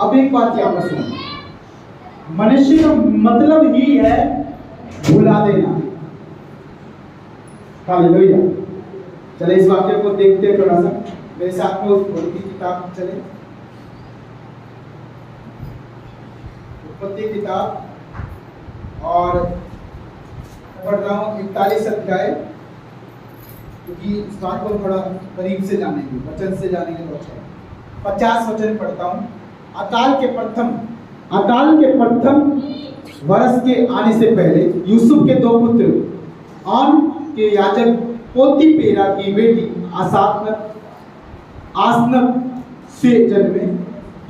अब एक बात यहाँ पर सुनो, मनुष्य का मतलब ही है भुला देना। हालेलुया। चले इस वाक्य को देखते हैं थोड़ा सा, मेरे साथ में उस उत्पत्ति की किताब चले। उत्पत्ति किताब और पढ़ रहा हूँ 41 अध्याय, क्योंकि इस बात को थोड़ा करीब से जानेंगे, वचन से जानेंगे तो अच्छा है। 50 वचन पढ़ता हूँ। अकाल के प्रथम वर्ष के आने से पहले यूसुफ के 2 पुत्र आन के याजक पोतीपेरा की बेटी आसनत से जन्मे।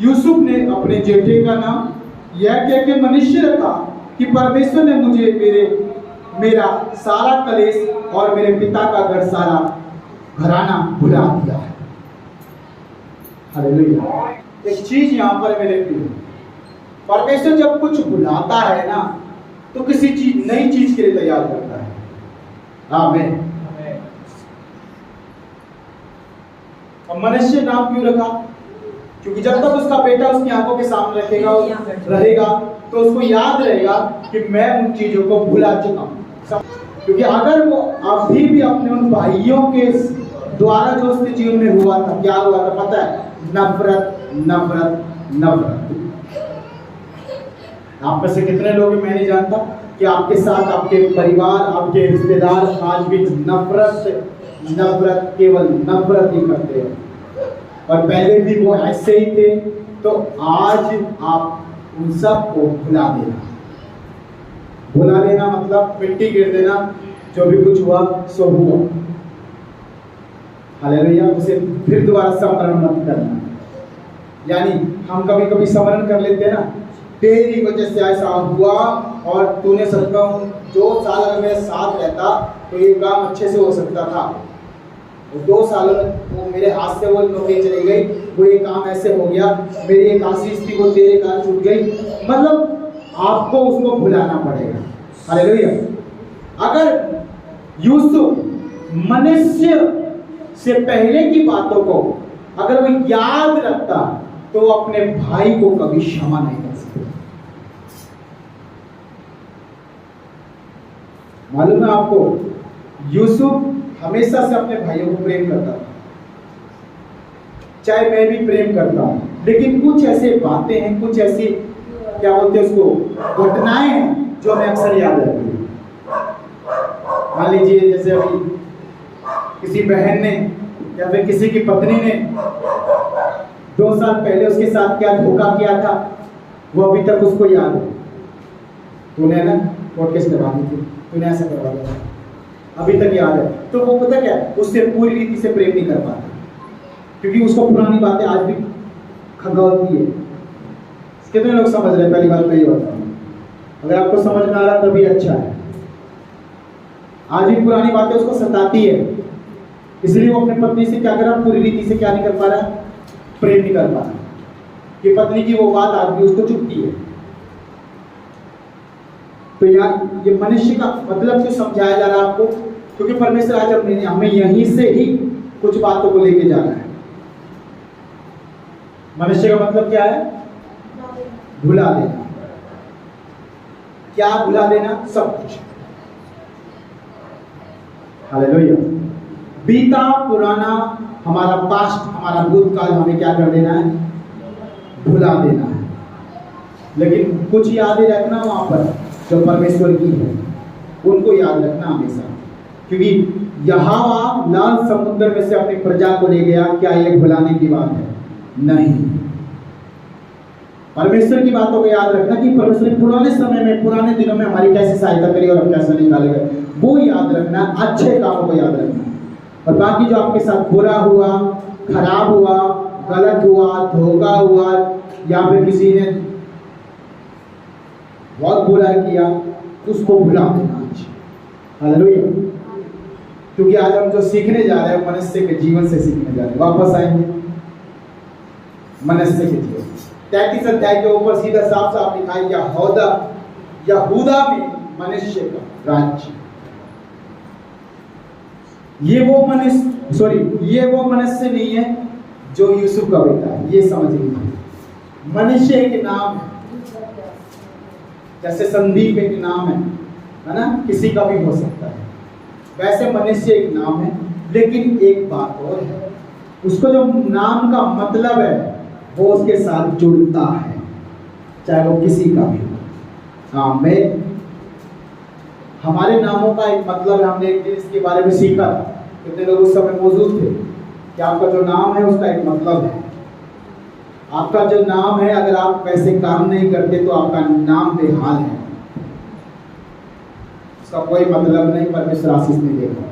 यूसुफ ने अपने जेठे का नाम यह कह के मनुष्य रखा कि परमेश्वर ने मुझे मेरा सारा कलेश और मेरे पिता का घर सारा घराना भुला दिया है। हालेलुया। एक चीज यहाँ पर मेरे प्रिय, परमेश्वर जब कुछ भुलाता है ना तो किसी चीज नई चीज के लिए तैयार करता है। आमीन। और मनुष्य नाम क्यों रखा? क्योंकि जब तक उसका बेटा उसकी आंखों के सामने रहेगा तो उसको याद रहेगा कि मैं उन चीजों को भुला चुका हूं। क्योंकि अगर वो अभी भी अपने उन भाइयों के द्वारा जो उसके जीवन में हुआ था, क्या हुआ था पता है? नफरत नफरत नफरत। आप में से कितने लोग, मैं नहीं जानता, कि आपके साथ आपके परिवार, आपके रिश्तेदार आज भी नफरत नफरत केवल नफरत ही करते हैं, और पहले भी वो ऐसे ही थे। तो आज आप उन सब को भुला देना मतलब मिट्टी गिर देना, जो भी कुछ हुआ सो हुआ। हालेलुया। उसे फिर दोबारा स्मरण मत करना। यानी हम कभी कभी स्मरण कर लेते हैं ना, तेरी वजह से ऐसा हुआ, और तूने सोचा जो साल अगर मेरे साथ रहता तो ये काम अच्छे से हो सकता था। 2 सालों में वो मेरे हाथ से वो नौकरी चली गई, वो ये काम ऐसे हो गया, मेरी एक आशीष थी वो तेरे कारण छूट गई। मतलब आपको उसको भुलाना पड़ेगा। हालेलुया। अगर यूसुफ मनुष्य से पहले की बातों को अगर वो याद रखता तो अपने भाई को कभी क्षमा नहीं कर सकता। मालूम है आपको, यूसुफ हमेशा से अपने भाइयों को प्रेम करता था, चाहे मैं भी प्रेम करता हूं, लेकिन कुछ ऐसे बातें हैं, कुछ ऐसी क्या बोलते हैं उसको, घटनाएं हैं जो हमें अक्सर याद रहती है। मान लीजिए जैसे अभी किसी बहन ने या फिर किसी की पत्नी ने 2 साल पहले उसके साथ क्या धोखा किया था, वो अभी तक उसको याद है। तूने ना कोर्ट केस करवा दी थी, तूने ऐसा करवा दिया, अभी तक याद है। तो वो पता क्या, उससे पूरी रीति से प्रेम नहीं कर पाता, क्योंकि उसको पुरानी बातें आज भी खंगालती है। कितने लोग समझ रहे हैं? पहली बात तो ये बताऊं, अगर आपको समझ में आ रहा तभी अच्छा है। आज भी पुरानी बातें उसको सताती है, इसलिए वो अपनी पत्नी से क्या कर रहा, पूरी रीति से क्या नहीं कर पा रहा, प्रेम नहीं कर पा रहा। कि पत्नी की वो बात आज भी उसको चुभती है। तो यार ये मनुष्य का मतलब क्यों समझाया जा रहा है आपको? क्योंकि परमेश्वर आज हमें यहीं से ही कुछ बातों को लेके जा रहा है। मनुष्य का मतलब क्या है? भुला देना। क्या भुला देना? सब कुछ। हालेलुया। बीता पुराना हमारा पास्ट, हमारा भूतकाल हमें क्या कर देना है? भुला देना है। लेकिन कुछ यादें रखना वहां पर जो परमेश्वर की है, उनको याद रखना हमेशा। क्योंकि यहोवा लाल समुद्र में से अपनी प्रजा को ले गया, क्या ये भुलाने की बात है? नहीं। परमेश्वर की बातों को याद रखना कि परमेश्वर ने पुराने समय में, पुराने दिनों में हमारी कैसे सहायता करी और हम कैसे निकालेगा, वो याद रखना। अच्छे कामों को याद रखना, और बाकी जो आपके साथ बुरा हुआ, खराब हुआ, गलत हुआ, धोखा हुआ, या फिर किसी ने बहुत बुरा किया, उसको भुला देना आज। हालेलुया। क्योंकि आज हम जो सीखने जा रहे हैं मनुष्य के जीवन से सीखने जा रहे हैं। वापस आएंगे मनुष्य के जीवन। 33 अध्याय के ऊपर सीधा साफ साफ लिखा है, यहूदा में मनुष्य का राज्य। ये वो मनुष्य नहीं है जो यूसुफ का बेटा है, ये समझ लीजिए। मनुष्य एक नाम है, जैसे संदीप एक नाम है ना, किसी का भी हो सकता है, वैसे मनुष्य एक नाम है। लेकिन एक बात और है, उसको जो नाम का मतलब है वो उसके साथ जुड़ता है, चाहे वो किसी का भी हो। आमीन। हमारे नामों का एक मतलब है, हमने एक दिन इसके बारे में सीखा, कितने लोग उस समय मौजूद थे कि आपका जो नाम है उसका एक मतलब है। आपका जो नाम है, अगर आप वैसे काम नहीं करते तो आपका नाम बेहाल है, उसका कोई मतलब नहीं, परमेश्वर आशीष नहीं देगा।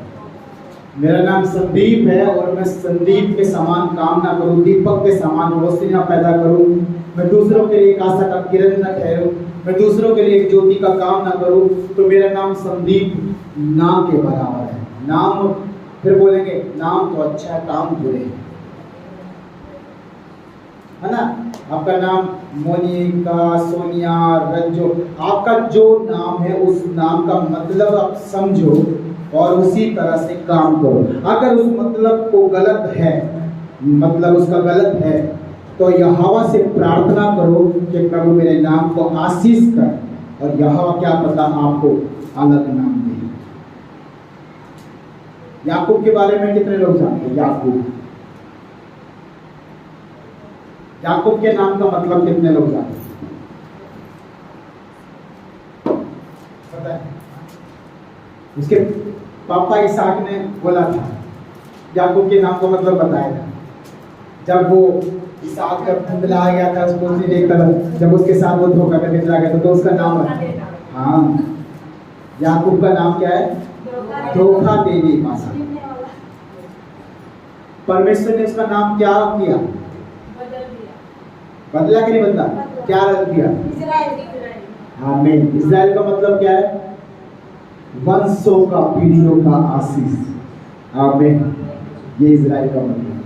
मेरा नाम संदीप है और मैं संदीप के समान काम ना करूं, दीपक के समान रोशनी ना पैदा करूं, मैं दूसरों के लिए एक आशा का किरण न ठहरूं, मैं दूसरों के लिए एक ज्योति का काम ना करूं, तो मेरा नाम संदीप ना के बराबर है। नाम, फिर बोलेंगे नाम तो अच्छा है, काम बुरे है ना। आपका नाम मोनिका, सोनिया, रंजो, आपका जो नाम है उस नाम का मतलब आप समझो और उसी तरह से काम करो। अगर उस मतलब को गलत है, मतलब उसका गलत है, तो यहोवा से प्रार्थना करो कि प्रभु मेरे नाम को आशीष कर, और यहोवा क्या पता आपको अलग नाम दे। याकूब के बारे में कितने लोग जानते हैं? याकूब के नाम का मतलब कितने लोग जानते हैं? पता है? उसके पापा इसहाक ने बोला था, याकूब के नाम का मतलब बताया था। जब वो इसहाक का धुंधला आ गया था, उसको नहीं देखता था, जब उसके साथ वो धोखा करके चला गया था, तो उसका नाम है, हाँ, याकूब का नाम क्या है? धोखा देने वाला। परमेश्वर ने उसका नाम क्या किया? बदला कि नहीं बदला? क्या रख दिया? आमीन। इस्राएल का मतलब क्या है? वंशों का, पीढ़ियों का आशीष। आमीन। ये इस्राएल का मतलब है।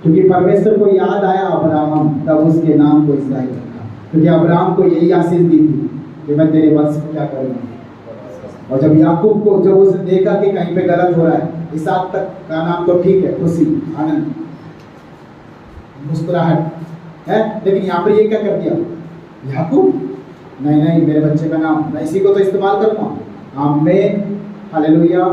क्योंकि परमेश्वर को याद आया अब्राहम, तब उसके नाम को इस्राएल रखा, क्योंकि अब्राहम को यही आशीष दी थी कि मैं तेरे वंश को क्या करूंगा। और जब याकूब को, जब उसने देखा कि कहीं पे गलत हो रहा है, इसहाक तक का नाम तो ठीक है, खुशी, आनंद, मुस्कुराहट है, लेकिन यहाँ पर ये क्या कर दिया? याकूब, नहीं नहीं, मेरे बच्चे का नाम मैं इसी को तो इस्तेमाल करूँगा। आमीन, हालेलुया।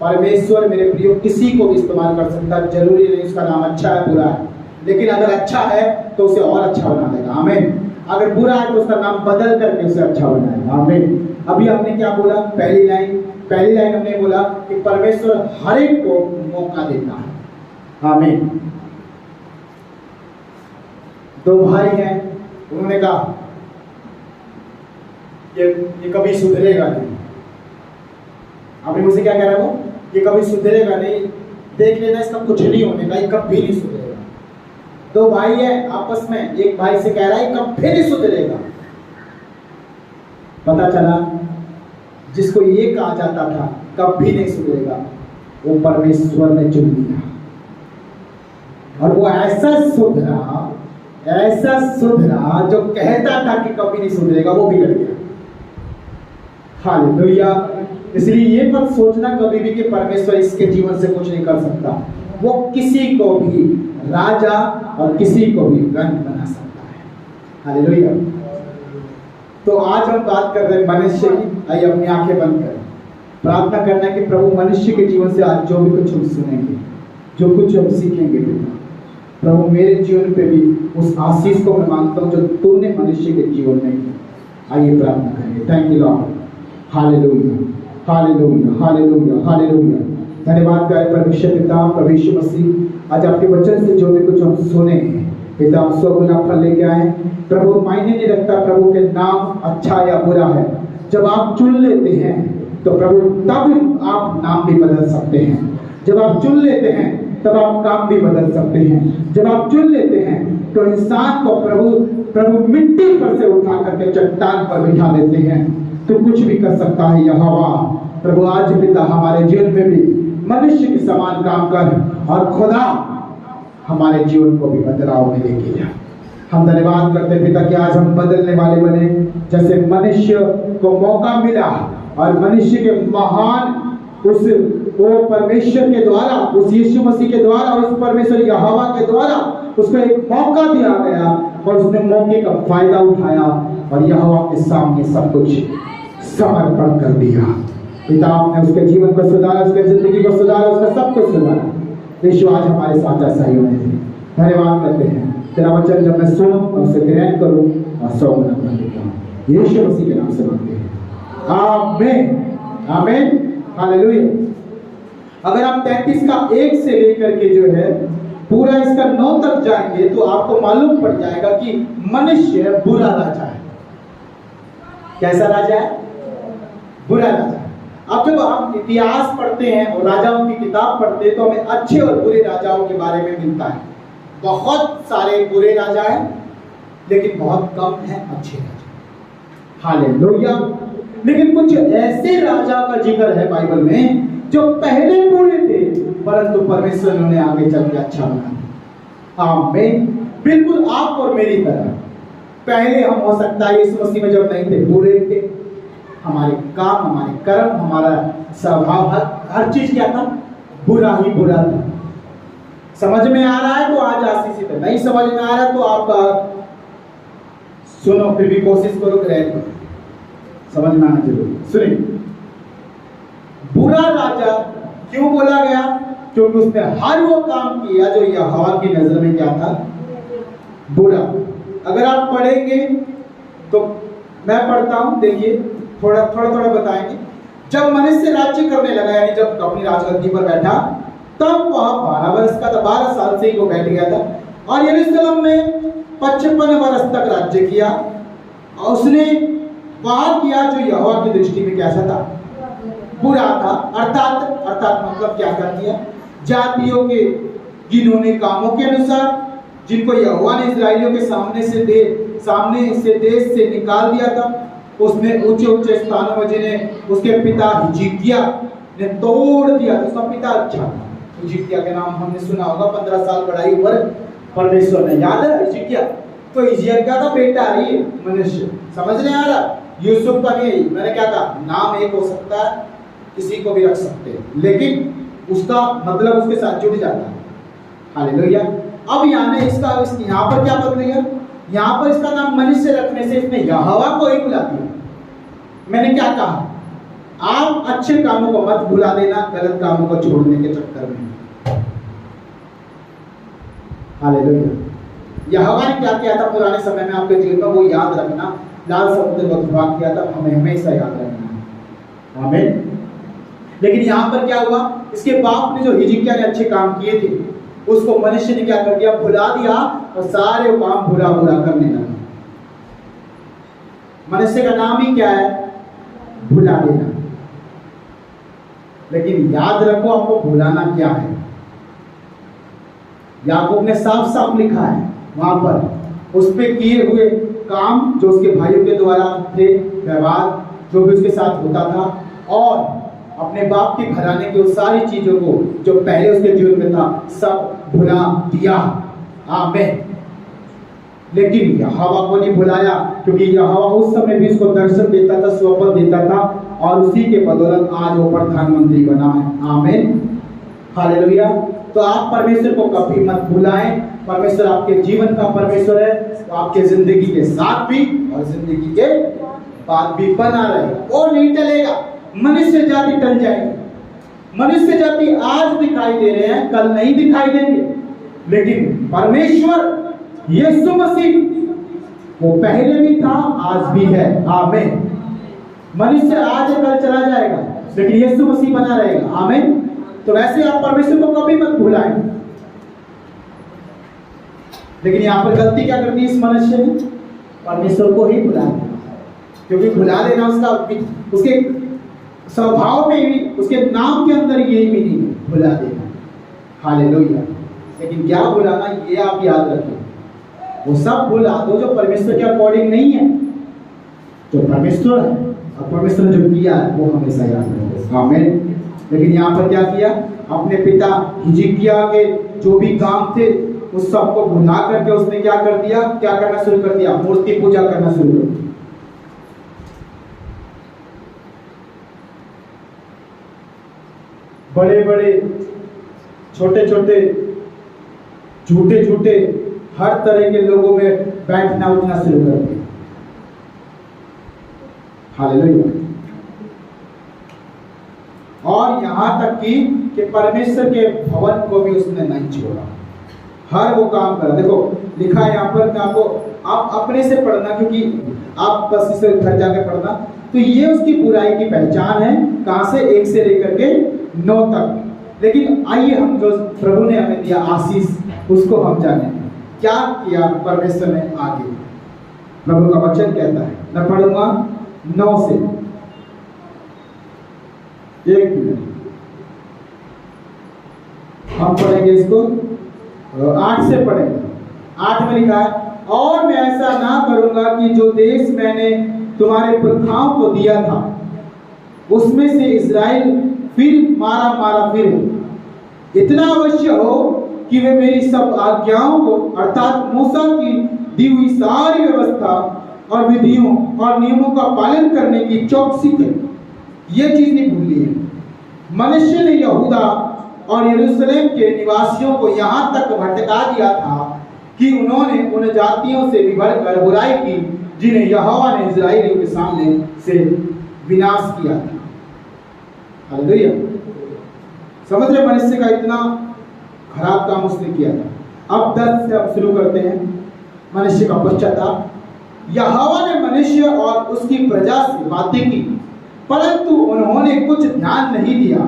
परमेश्वर मेरे प्रियो किसी को भी इस्तेमाल कर सकता है, जरूरी नहीं उसका नाम अच्छा है बुरा है, लेकिन अगर अच्छा है तो उसे और अच्छा बना देगा। आमीन। अगर बुरा है तो उसका नाम बदल करके उसे अच्छा बनाएगा। आमीन। अभी आपने क्या बोला? पहली लाइन हमने बोला कि परमेश्वर हर एक को मौका देता है। आमीन। दो भाई हैं, उन्होंने कहा ये कभी सुधरेगा नहीं। आपने मुझसे क्या कह रहा है? वो ये कभी सुधरेगा नहीं, देख लेना, इसका कुछ नहीं होने का, ये कभी नहीं सुधरेगा। दो भाई है आपस में, एक भाई से कह रहा है कभी नहीं सुधरेगा। पता चला जिसको ये कहा जाता था कभी नहीं सुधरेगा, वो परमेश्वर ने चुन लिया, और वो ऐसा सुधरा जो कहता था कि कभी नहीं सुधरेगा, वो बिगड़ गया। हालेलुया। इसलिए ये मत सोचना कभी भी कि परमेश्वर इसके जीवन से कुछ नहीं कर सकता। वो किसी को भी राजा और किसी को भी रंग बना सकता है। हालेलुया। तो आज हम बात कर रहे हैं मनुष्य की। आइए अपनी आंखें बंद करें, प्रार्थना करना है कि प्रभु मनुष्य के जीवन से आज जो भी कुछ हम सुनेंगे, जो कुछ हम सीखेंगे, प्रभु मेरे जीवन पे भी उस आशीष को मैं मांगता हूँ जो तूने मनुष्य के जीवन में किया। आइए प्रार्थना करेंगे। Thank you Lord. Hallelujah, hallelujah, hallelujah, hallelujah. धन्यवाद प्यारे परमेश्वर पिता, प्रभु यीशु मसीह, आज आपके वचन से जो भी कुछ हम सुने पिता, हम स्वगुना फल लेके आए। प्रभु मायने नहीं रखता प्रभु के नाम अच्छा या बुरा है, जब आप चुन लेते हैं तो प्रभु तब आप नाम भी बदल सकते हैं। जब आप चुन लेते हैं तब आप काम भी बदल सकते हैं। जब आप चुन लेते हैं तो इंसान को प्रभु मिट्टी पर से उठा करके चट्टान पर बिठा देते हैं। तो कुछ भी कर सकता है यहोवा। प्रभु आज पिता हमारे जीवन में भी मनुष्य के समान काम कर, और खुदा हमारे जीवन को भी बदलाव में लेके जा। हम धन्यवाद करते पिता कि आज हम बदलने वाले बने, जैसे मनुष्य को मौका मिला और मनुष्य के महान वो परमेश्वर के द्वारा, उस यीशु मसीह के द्वारा, उस परमेश्वर यहोवा के द्वारा उसको एक मौका दिया गया और उसने मौके का फायदा उठाया और यहोवा के सामने सब कुछ समर्पण कर दिया। पिता आपने उसके जीवन को सुधारा, उसके जिंदगी को सुधारा, उसका सब कुछ सुधारा। यीशु आज हमारे साथ ऐसा ही होने दें। धन्यवाद करते हैं तेरा वचन जब मैं सुनूं और उसे ग्रहण करूं और 100 गुना कर देता हूं। यीशु मसीह के नाम से मांगते हैं, आमीन आमीन हालेलुया। अगर आप 33 का 1 से लेकर के जो है पूरा इसका 9 तक जाएंगे तो आपको मालूम पड़ जाएगा कि मनुष्य बुरा राजा है। कैसा राजा है? बुरा राजा। अब जब आप इतिहास पढ़ते हैं और राजाओं की किताब पढ़ते हैं तो हमें अच्छे और बुरे राजाओं के बारे में मिलता है। बहुत सारे बुरे राजा हैं लेकिन बहुत कम हैं अच्छे राजा। हालेलुया। लेकिन कुछ ऐसे राजा का जिक्र है बाइबल में जो पहले बुरे थे परंतु परमेश्वर ने उन्हें आगे चल के अच्छा बना दिया। आमीन। बिल्कुल आप और मेरी तरह पहले हम हो सकता है यीशु मसीह में जब नहीं थे बुरे थे। हमारे काम, हमारे कर्म, हमारा स्वभाव, हर चीज क्या था? बुरा ही बुरा था। समझ में आ रहा है तो आज आशीषित है, नहीं समझ में आ रहा तो आप सुनो, फिर भी कोशिश करो, ग्रहण करो, समझ में आना जरूरी। सुनिए, बुरा राजा क्यों बोला गया? क्योंकि उसने हर वो काम किया जो यहोवा की नजर में क्या था? बुरा। अगर आप पढ़ेंगे तो मैं पढ़ता हूं, देखिए थोड़ा बताएंगे। जब मनुष्य राज्य करने लगा, यानी जब अपनी राजगद्दी पर बैठा, तब वह 12 वर्ष का था, 12 साल से ही वो बैठ गया था और यरूशलेम में 55 वर्ष तक राज्य किया। और उसने वह किया जो यहोवा की दृष्टि में कैसा था? बुरा था। अर्थात मतलब क्या कर दिया? जातियों के गिनौने कामों के अनुसार जिनको यहोवा ने इस्राएलियों के सामने से देश से निकाल दिया था, उसने ऊंचे स्थानों में जिन्हें उसके पिता हिजकिय्याह ने तोड़ दिया। उसका पिता अच्छा था। हिजकिय्याह के नाम हमने सुना होगा। 15 साल बढ़ाई उम्र परमेश्वर ने, याद है हिजकिय्याह? तो हिजकिय्याह का बेटा है ये मनुष्य। समझ नहीं आ रहा? यूसुफ का नहीं, मैंने क्या कहा, नाम एक हो सकता है, किसी को भी रख सकते हैं, लेकिन उसका मतलब उसके साथ जुड़ जाता है। हालेलुया। अब यहाँ पर क्या बदल गया? यहाँ पर इसका नाम मनुष्य रखने से इसने यहोवा को ही बुला दिया। मैंने क्या कहा? आप अच्छे कामों को मत भुला देना गलत कामों को छोड़ने के चक्कर में। हालेलुया। यहोवा ने क्या किया था पुराने समय में आपके जीवन में, वो याद रखना। लाल समुद्र को तबाह किया था, हमें हमेशा याद रखना। आमीन। लेकिन यहाँ पर क्या हुआ? इसके बाप ने जो हिजकिय्याह ने अच्छे काम किए थे उसको मनुष्य ने क्या कर दिया? भुला दिया और सारे काम बुरा करने लगा। मनुष्य का नाम ही क्या है? भुला देना। लेकिन याद रखो, आपको भुलाना क्या है? याकूब ने साफ लिखा है वहां पर उस पे किए हुए काम जो उसके भाइयों के द्वारा थे, व्यवहार जो भी उसके साथ होता था, और अपने बाप के घराने की उस सारी चीजों को जो पहले उसके जीवन में था सब भुला दिया। आमीन। लेकिन यहोवा को नहीं भुलाया, क्योंकि यहोवा उस समय भी उसको दर्शन देता था, स्वप्न देता था, और उसी के बदौलत आज वो प्रधानमंत्री बना है। आमीन हालेलुया। तो आप परमेश्वर को कभी मत भुलाएं। परमेश्वर आपके जीवन का परमेश्वर है, तो आपके जिंदगी के साथ भी और जिंदगी के बाद भी बना रहे और नहीं टलेगा। मनुष्य जाति टल जाएगी। मनुष्य जाति आज दिखाई दे रहे हैं, कल नहीं दिखाई देंगे, लेकिन परमेश्वर यीशु मसीह वो पहले भी था, आज भी है। आमीन। मनुष्य आज कल चला जाएगा, लेकिन यीशु मसीह बना रहेगा। आमीन। तो वैसे आप परमेश्वर को कभी मत भुलाएं। लेकिन यहाँ पर गलती क्या करती है इस मनुष्य ने? परमेश्वर को ही भुला दिया, क्योंकि भुला देना उसके स्वभाव में भी, उसके नाम के अंदर यही मीनिंग है, भुला देना। हालेलुया। लेकिन क्या भुलाना, ये आप याद रखिए, वो सब भुला दो जो परमेश्वर के अकॉर्डिंग नहीं है। जो परमेश्वर है और परमेश्वर ने जो किया है वो हमेशा याद रखो। आमीन। लेकिन यहाँ पर क्या किया? अपने पिता हिजकिय्याह के जो भी काम थे उस सबको भुला करके उसने क्या कर दिया? क्या करना शुरू कर दिया? मूर्ति पूजा करना शुरू कर दिया। बड़े बड़े छोटे छोटे झूठे हर तरह के लोगों में बैठना उठना शुरू कर दिया। हालेलुया। और यहाँ तक कि परमेश्वर के भवन को भी उसने नहीं छोड़ा, हर वो काम करा। देखो लिखा है यहाँ पर, मैं आपको आप अपने से पढ़ना, क्योंकि आप बस इसे घर जाके पढ़ना। तो ये उसकी बुराई की पहचान है, कहाँ से, 1 से लेकर के 9 तक। लेकिन आइए हम जो प्रभु ने हमें दिया आशीष, उसको हम जाने क्या किया परमेश्वर ने आगे। प्रभु का वचन कहता है, मैं पढ़ूंगा 9 से, 1 मिनट हम पढ़ेंगे इसको, 8 से पढ़ेंगे। 8 में लिखा है, और मैं ऐसा ना करूंगा कि जो देश मैंने तुम्हारे पुरखाओं को दिया था उसमें से इस्राएल फिर मारा फिरे। इतना अवश्य हो कि वे मेरी सब आज्ञाओं को, अर्थात मूसा की दी हुई सारी व्यवस्था और विधियों और नियमों का पालन करने की चौकसी करें। ये चीज नहीं भूली है। मनुष्य ने यहूदा और यरूशलेम के निवासियों को यहाँ तक भटका दिया था कि उन्होंने उन जातियों से भी बढ़कर बुराई की जिन्हें यहोवा ने इस्राएलियों के सामने से विनाश किया था। हालेलुया। समझ रहे, मनुष्य का इतना खराब काम उसने किया था। अब 10 से अब शुरू करते हैं, मनुष्य का पश्चाताप। यहोवा ने मनुष्य और उसकी प्रजा से बातें की, परंतु उन्होंने कुछ ध्यान नहीं दिया।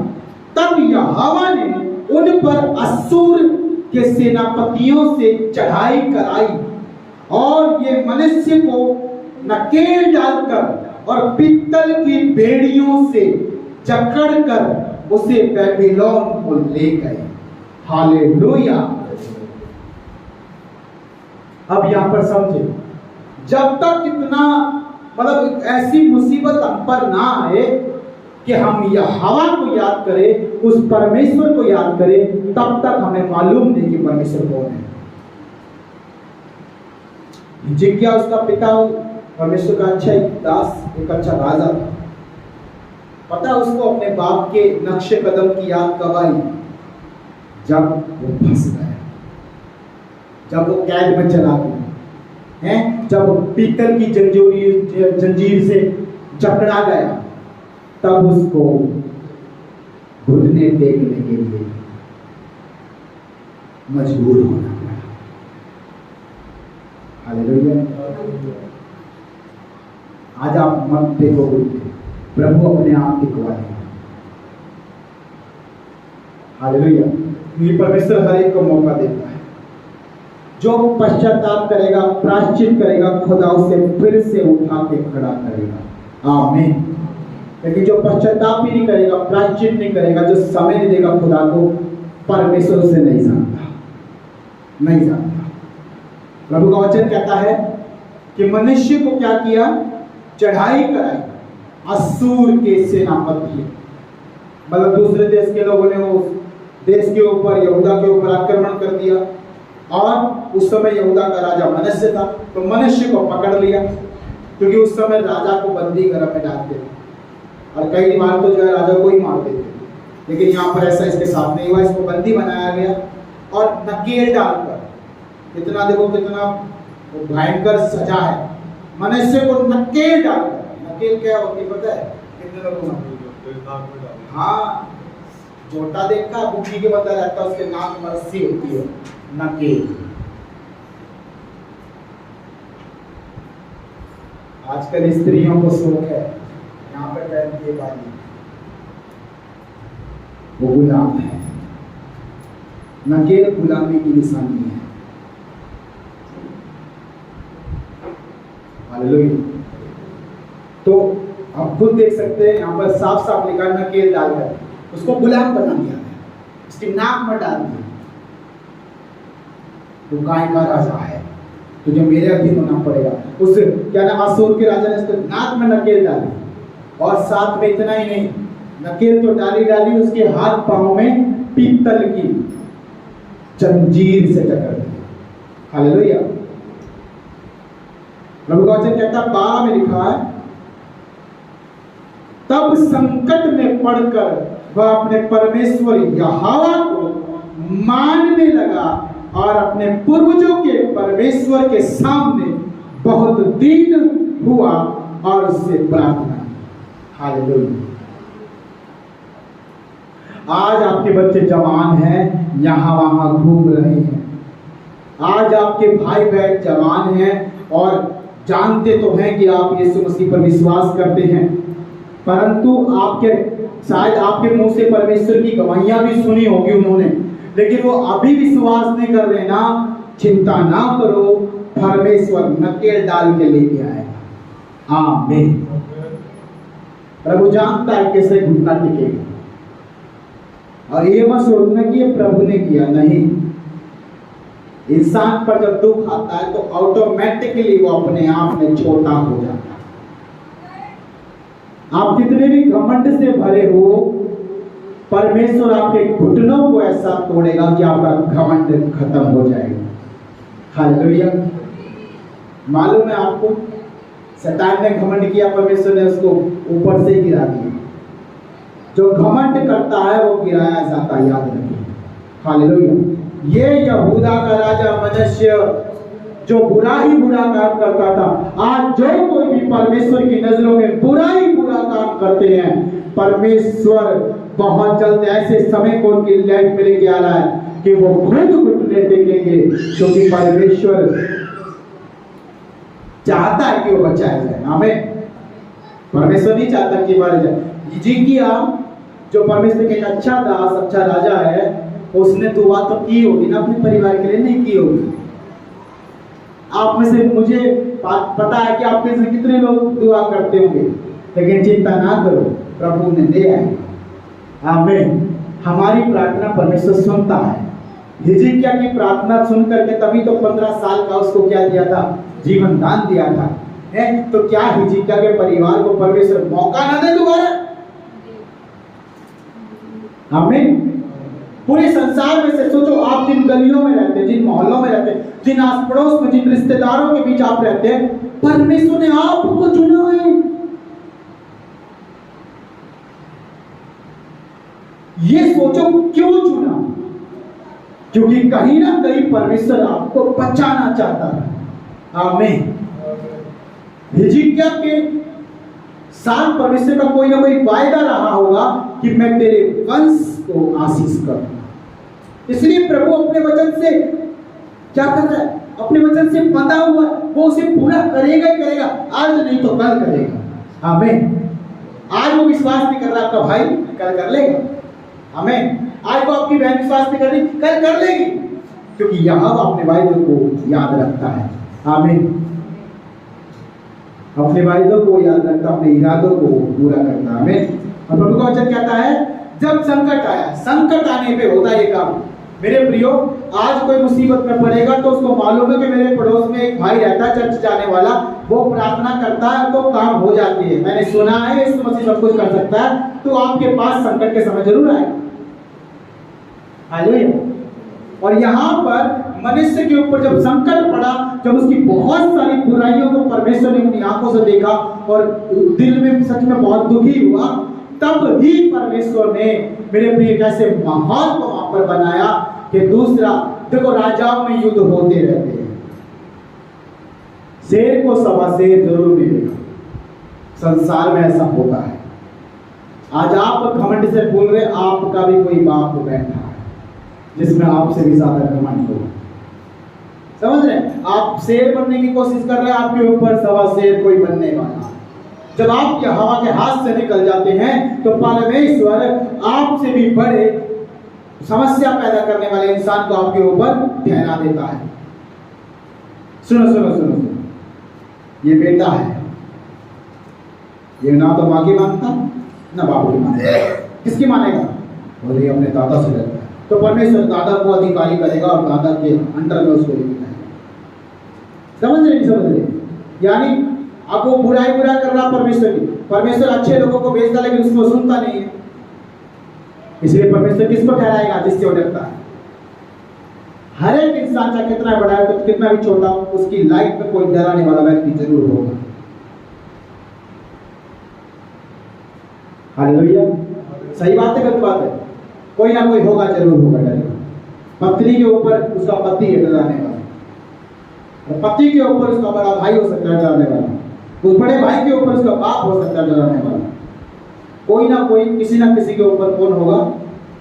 तब यहोवा ने उन पर अश्शूर के सेनापतियों से चढ़ाई कराई, और ये मनुष्य को नकेल डालकर और पीतल की बेड़ियों से जकड़कर उसे बेबीलोन को ले गए। हालेलुया। अब यहां पर समझे, जब तक इतना मतलब ऐसी मुसीबत हम पर ना आए कि हम यहोवा को याद करें, उस परमेश्वर को याद करें, तब तक हमें मालूम नहीं कि परमेश्वर कौन है। हिजकिय्याह उसका पिता परमेश्वर का अच्छा एक दास, एक अच्छा राजा था। पता उसको अपने बाप के नक्शे कदम की याद कब आई? जब वो फंस गया, जब वो कैद में चला गया है, जब पीतल की जंजीर से जकड़ा गया, तब उसको घुटने टेकने के लिए मजबूर होना पड़ा। हालेलुया। आज आप मत टेको घुटने, प्रभु अपने आप टिकवाएगा। हालेलुया। ये परमेश्वर हर एक को मौका देता है। जो पश्चाताप करेगा, प्रायश्चित करेगा, खुदा उसे फिर से उठा के खड़ा करेगा। आमीन। लेकिन जो पश्चाताप ही नहीं करेगा, प्रायश्चित नहीं करेगा, जो समय नहीं देगा खुदा को, परमेश्वर उसे नहीं जानता, नहीं जानता। प्रभु का वचन कहता है कि मनुष्य को क्या किया? चढ़ाई कराई अश्शूर के सेनापति, मतलब दूसरे देश के लोगों ने उस देश के ऊपर, यहूदा के ऊपर आक्रमण कर दिया। और उस समय यहूदा का राजा मनुष्य था, तो मनुष्य को पकड़ लिया, क्योंकि उस समय राजा को बंदी घर में डालते थे, और कई बार तो जो है राजा को ही मार देते थे। लेकिन यहाँ पर ऐसा इसके साथ नहीं हुआ, इसको बंदी बनाया गया और नकेल डालकर, इतना देखो कितना भयंकर सजा है, मनुष्य को नकेल डालकर। नकेल क्या होती है पता है? कितने लोगों को? हाँ, जोटा देखा, बुद्धि के बता रहता है, उसके नाक में रस्सी होती है, नकेल। आजकल स्त्रियों को शौक है यहाँ पे पहनती है बाली, वो गुलाम है। नकेल गुलामी की निशानी है। हालेलुया। तो आप खुद देख सकते हैं, यहाँ पर साफ साफ लिखा नकेल डालकर उसको गुलाम बना दिया है, उसकी नाक में डाल दिया। तो गाय का राजा है, तुझे मेरे अधीन होना पड़ेगा। उस क्या ना अश्शूर के राजा ने उसके नाक में नकेल डाली, और साथ में इतना ही नहीं, नकेल तो डाली उसके हाथ पांव में पीतल की जंजीर से जकड़ दी। हालेलुया। प्रभु का वचन कहता है 12 में लिखा है, तब संकट में पड़कर वह अपने परमेश्वर यहोवा को मानने लगा और अपने पूर्वजों के परमेश्वर के सामने बहुत दीन हुआ और उससे प्रार्थना। हालेलुया। आज आपके बच्चे जवान हैं, यहाँ वहां घूम रहे हैं। आज आपके भाई बहन जवान हैं और जानते तो हैं कि आप यीशु मसीह पर विश्वास करते हैं, परंतु आपके शायद आपके मुंह से परमेश्वर की गवाहियां भी सुनी होगी उन्होंने, लेकिन वो अभी विश्वास नहीं कर रहे ना। चिंता ना करो, परमेश्वर नकेल डाल के लेके आएगा। आमीन। प्रभु जानता है कैसे घुटना टिकेगा, और ये मत सोचना कि ये प्रभु ने किया, नहीं। इंसान पर जब दुख आता है तो ऑटोमेटिकली वो अपने आप में छोटा हो जाता है। आप कितने भी घमंड से भरे हो, परमेश्वर आपके घुटनों को ऐसा तोड़ेगा कि आपका घमंड खत्म हो जाएगा। हालेलुया। मालूम है आपको, शैतान ने घमंड किया, परमेश्वर ने उसको ऊपर से गिरा दिया। जो घमंड करता है वो गिराया जाता है, याद रखिए। हालेलुया। ये यहूदा का राजा मनश्य जो बुरा ही बुरा काम करता था, आज जो कोई भी परमेश्वर की नजरों में बुरा ही बुरा काम करते हैं, परमेश्वर बहुत जल्द ऐसे समय को उनकी लाइफ में लेके आ रहा है कि वो खुद घुटने टेकेंगे, क्योंकि परमेश्वर चाहता है कि वो बचाया जाए। आमीन। परमेश्वर नहीं चाहता कि मारे जाए। हिजकिय्या जो परमेश्वर का एक अच्छा दास, अच्छा राजा है, उसने दुआ तो की होगी ना अपने परिवार के लिए, नहीं की होगी। आप में से मुझे पता है कि आपके से कितने लोग दुआ करते होंगे, लेकिन चिंता ना करो, प्रभु ने दे आएगा। आमीन। हमारी प्रार्थना परमेश्वर सुनता है। हिजकिय्या की प्रार्थना सुन करके तभी तो 15 साल का उसको क्या दिया था, जीवन दान दिया था। है तो क्या हिजकिय्या के परिवार को परमेश्वर मौका ना दे दोबारा? आमीन। पूरे संसार में से सोचो, आप जिन गलियों में रहते हैं, जिन मोहल्लों में रहते हैं, जिन आस पड़ोस में, जिन रिश्तेदारों के बीच आप रहते हैं, परमेश्वर ने आपको चुना है। ये सोचो क्यों चुना? क्योंकि कहीं ना कहीं परमेश्वर आपको बचाना चाहता है। आमीन। हिजकिय्या के साथ परमेश्वर का कोई ना कोई वायदा रहा होगा कि मैं तेरे वंश को आशीष करूंगा। इसलिए प्रभु अपने वचन से क्या कर रहा है? अपने वचन से बंधा हुआ, वो उसे पूरा करेगा ही करेगा, आज नहीं तो कल करेगा। आमीन। आज वो विश्वास नहीं कर रहा आपका भाई, कल कर लेगा। आमीन। आज वो आपकी बहन विश्वास नहीं कर रही, कल कर लेगी, क्योंकि यहां अपने वायदों को याद रखता है। आमीन। अपने वायदों को याद रखता, अपने इरादों को पूरा करता। आमीन। और प्रभु का वचन कहता है, जब संकट आया, संकट आने पे होता ये काम। मेरे प्रियो, आज कोई मुसीबत में पड़ेगा तो उसको मालूम है कि मेरे पड़ोस में एक भाई रहता है चर्च जाने वाला, वो प्रार्थना करता है तो काम हो जाती है। मैंने सुना है यीशु मसीह सब कुछ कर सकता है, तो आपके पास संकट के समय जरूर आएगा। हालेलुया। और यहाँ पर मनुष्य के ऊपर जब संकट पड़ा, जब उसकी बहुत सारी बुराइयों को परमेश्वर ने अपनी आंखों से देखा और दिल में सच में बहुत दुखी हुआ, तब ही परमेश्वर ने मेरे प्रिय कैसे माहौल को वहां पर बनाया कि दूसरा, देखो राजाओं में युद्ध होते रहते हैं, शेर को सवा शेर जरूर मिलेगा। संसार में ऐसा होता है। आज आप घमंड से बोल रहे, आपका भी कोई बाप बैठा है जिसमें आपसे भी ज्यादा घमंड हो। समझ रहे? आप शेर बनने की कोशिश कर रहे हैं, आपके ऊपर सवा शेर कोई बनने वाला। जब आप हवा के हाथ से निकल जाते हैं तो परमेश्वर आपसे भी बड़े समस्या पैदा करने वाले इंसान को आपके ऊपर ठहरा देता है। सुनो सुनो सुनो सुनो, ये बेटा है, ये ना तो माँ की मानता ना बाप की मानता, किसकी मानेगा? बोले अपने दादा से डरता है, तो परमेश्वर दादा को अधिकारी करेगा और दादा के अंडर में उसको लेके जाएगा। समझ रहे? समझ रहे? यानी अब वो बुराई बुरा कर रहा परमेश्वर की, परमेश्वर अच्छे लोगों को भेजता लेकिन उसको सुनता नहीं है। इसलिए परमेश्वर किसको ठहराएगा? जिससे वो डरता है। हर एक इंसान चाहे कितना बड़ा है, कितना भी छोटा हो, उसकी लाइफ में कोई डराने वाला व्यक्ति जरूर होगा। हालेलुया। सही बात है, गलत बात है? कोई ना कोई होगा, जरूर होगा डरेगा। पत्नी के ऊपर उसका पति है डराने वाला, और पति के ऊपर उसका बड़ा भाई हो सकता है डराने वाला, उस बड़े भाई के ऊपर उसका बाप हो सकता है डराने वाला। कोई ना कोई किसी ना किसी के ऊपर कौन होगा,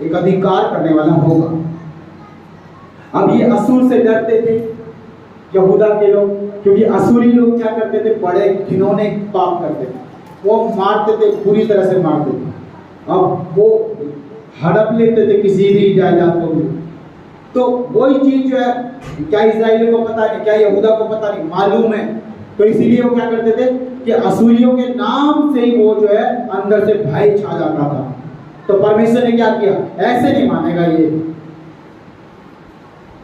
एक अधिकार करने वाला होगा। अब ये असुर से डरते थे यहूदा के लोग, क्योंकि असुरी लोग क्या करते थे, बड़े घिनौने पाप करते थे, वो मारते थे, पूरी तरह से मारते थे। अब वो हड़प लेते थे किसी भी जायदाद को भी, तो वही चीज जो है क्या इस्राएलियों को पता नहीं, क्या यहूदा को पता नहीं, मालूम है, तो इसीलिए वो क्या करते थे कि असुरियों के नाम से ही वो जो है अंदर से भय छा जाता था। तो परमेश्वर ने क्या किया, ऐसे नहीं मानेगा ये,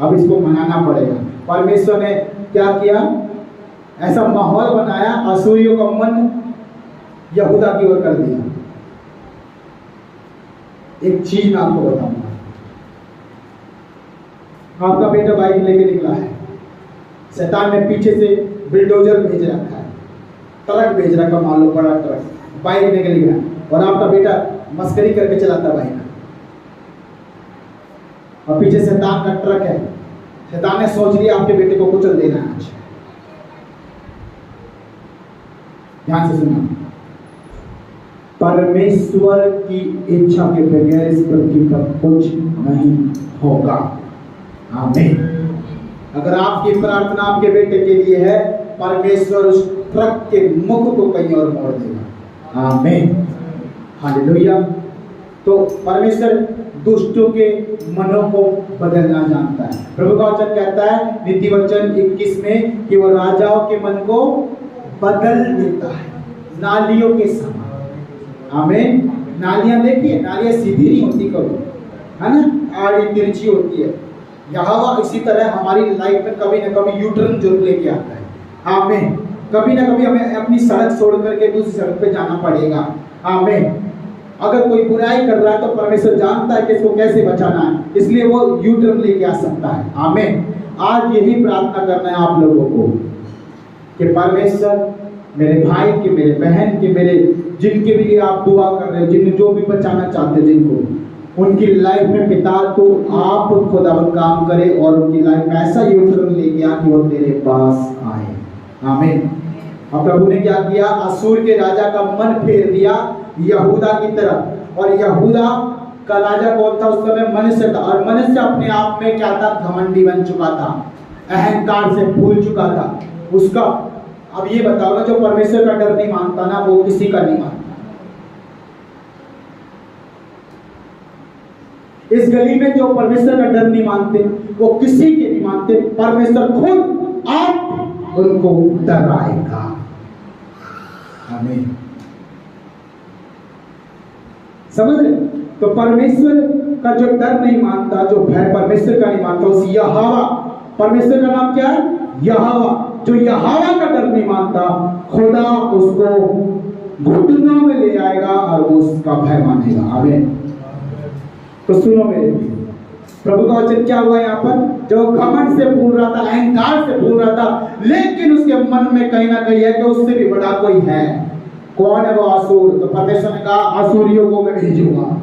अब इसको मनाना पड़ेगा। परमेश्वर ने क्या किया, ऐसा माहौल बनाया, असुरियों का मन यहूदा की ओर कर दिया। एक चीज मैं आपको बताऊंगा, आपका बेटा बाइक लेके निकला है, शैतान ने पीछे से बिल्डोजर भेज रखा है, ट्रक भेज रखा, मान लो बड़ा ट्रक, बाइक लेके निकला, और आपका बेटा मस्करी करके चलाता बाइक, और पीछे शैतान का ट्रक है। शैतान ने सोच लिया आपके बेटे को कुचल देना है आज। ध्यान से सुनना, परमेश्वर की इच्छा के बगैर इस पृथ्वी पर कुछ नहीं होगा। आमीन। अगर आपकी प्रार्थना आपके बेटे के लिए है, परमेश्वर उस ट्रक के मुख को कहीं और मोड़ देगा। आमीन, हालेलुया। तो परमेश्वर दुष्टों के मनों को बदलना जानता है। प्रभु का वचन कहता है नीति वचन 21 में कि वो राजाओं के मन को बदल देता है नालियों के समान। आमीन। नालियां देखिए, नालियां सीधी नहीं होती कभी, है ना, आड़ी तिरछी होती है। यहोवा इसी तरह हमारी लाइफ में कभी ना कभी यूटर्न जरूर लेके आता है। आमीन। कभी ना कभी हमें अपनी सड़क छोड़ करके दूसरी सड़क पे जाना पड़ेगा। आमीन। अगर कोई बुराई कर रहा है तो परमेश्वर जानता है कि इसको कैसे बचाना है, इसलिए वो यूटर्न लेके आ सकता है। आमीन। आज यही प्रार्थना करना है आप लोगों को कि परमेश्वर मेरे भाई के, मेरे बहन के, मेरे जिनके भी लिए आप दुआ कर रहे हो, जिन जो भी बचाना चाहते हैं जिनको, उनकी लाइफ में पिता तो आप खुदावन काम करे और उनकी लाइफ में ऐसा यूटर्न लेके आ कि वो तेरे पास आए। आमीन। अब प्रभु ने क्या किया, असुर के राजा का मन फेर दिया यहूदा की तरफ, और यहूदा का राजा कौन था उस समय, मनुष्य था, और मनुष्य अपने आप में क्या था, घमंडी बन चुका था, अहंकार से भूल चुका था उसका। अब ये बताओ ना, जो परमेश्वर का डर नहीं मानता ना, वो किसी का नहीं मानता। इस गली में जो परमेश्वर का डर नहीं मानते वो किसी के नहीं मानते, परमेश्वर खुद आप उनको डराएगा। आमीन। समझ रहे? तो परमेश्वर का जो डर नहीं मानता, जो भय परमेश्वर का नहीं मानता, उस यहोवा, परमेश्वर का नाम क्या है, यहोवा, जो यहोवा का डर नहीं मानता, खुदा उसको घुटनों में ले आएगा और वो उसका भय मानेगा। आमीन। तो सुनो मेरे प्रभु का वचन क्या हुआ यहाँ पर, जो घमंड से भूल रहा था, अहंकार से भूल रहा था, लेकिन उसके मन में कहीं ना कहीं है कि उससे भी बड़ा कोई है। कौन है वो, असुर। तो परमेश्वर ने कहा असुरियों को मैं भेजूंगा।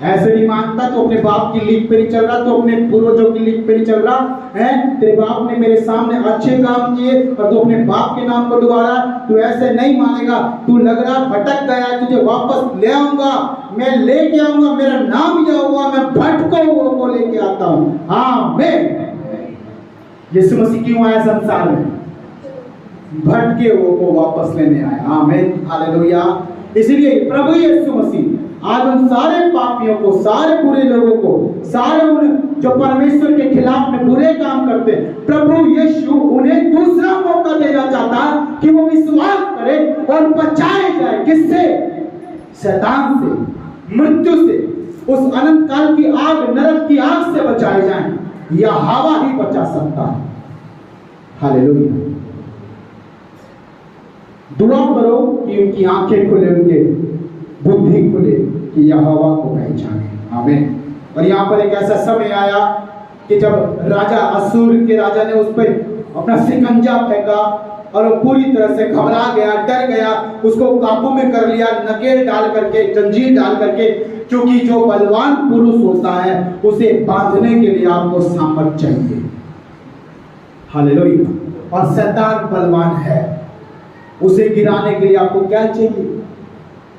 ऐसे नहीं मानता तो अपने बाप की लीक पे नहीं चल रहा, तो अपने पूर्वजों की लीक पे नहीं चल रहा है। तेरे बाप ने मेरे सामने अच्छे काम किए और तू अपने बाप के नाम को डुबा रहा, तू ऐसे नहीं मानेगा। तू लग रहा भटक गया, तुझे वापस ले आऊंगा, मैं लेके आऊंगा, मेरा नाम यह हुआ, मैं भटको हुओं को लेके आता हूँ। आमीन। यीशु मसीह क्यों आया संसार में, भटके हुओं को वापस लेने आया। आमीन, हालेलुया। इसीलिए प्रभु यीशु मसीह आज उन सारे पापियों को, सारे बुरे लोगों को, सारे उन जो परमेश्वर के खिलाफ में बुरे काम करते हैं, प्रभु यीशु उन्हें दूसरा मौका देना चाहता कि वो विश्वास करे और बचाए जाए। किससे? शैतान से, मृत्यु से, उस अनंत काल की आग, नरक की आग से बचाए जाए। यहोवा ही बचा सकता है। हालेलुया। दुआ करो कि उनकी आंखें खुले, उनके बुद्धि खुले कि यहोवा को पहचाने। आमीन। और यहाँ पर एक ऐसा समय आया कि जब राजा, असुर के राजा ने उस पर अपना शिकंजा फेंका, और वो पूरी तरह से घबरा गया, डर गया, उसको काबू में कर लिया, नकेल डाल करके, जंजीर डाल करके। क्योंकि जो बलवान पुरुष होता है उसे बांधने के लिए आपको सामर्थ चाहिए। हालेलुया। और शैतान बलवान है, उसे गिराने के लिए आपको क्या चाहिए?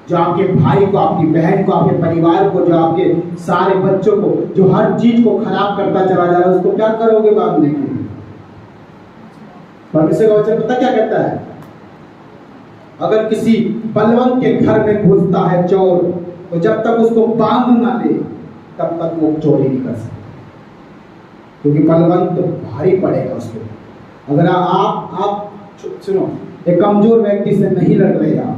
जो आपके भाई को, आपकी बहन को, आपके परिवार को, जो आपके सारे बच्चों को, जो हर चीज को खराब करता चला जा रहा है, उसको क्या करोगे बांधने के लिए? परमेश्वर का वचन पता क्या कहता है? अगर किसी बलवंत के घर में घुसता है चोर, तो जब तक उसको बांध ना ले तब तक वो चोरी नहीं कर सकता, क्योंकि बलवंत भारी पड़ेगा उसको। अगर आप सुनो, एक कमजोर व्यक्ति से नहीं लड़ रहे आप,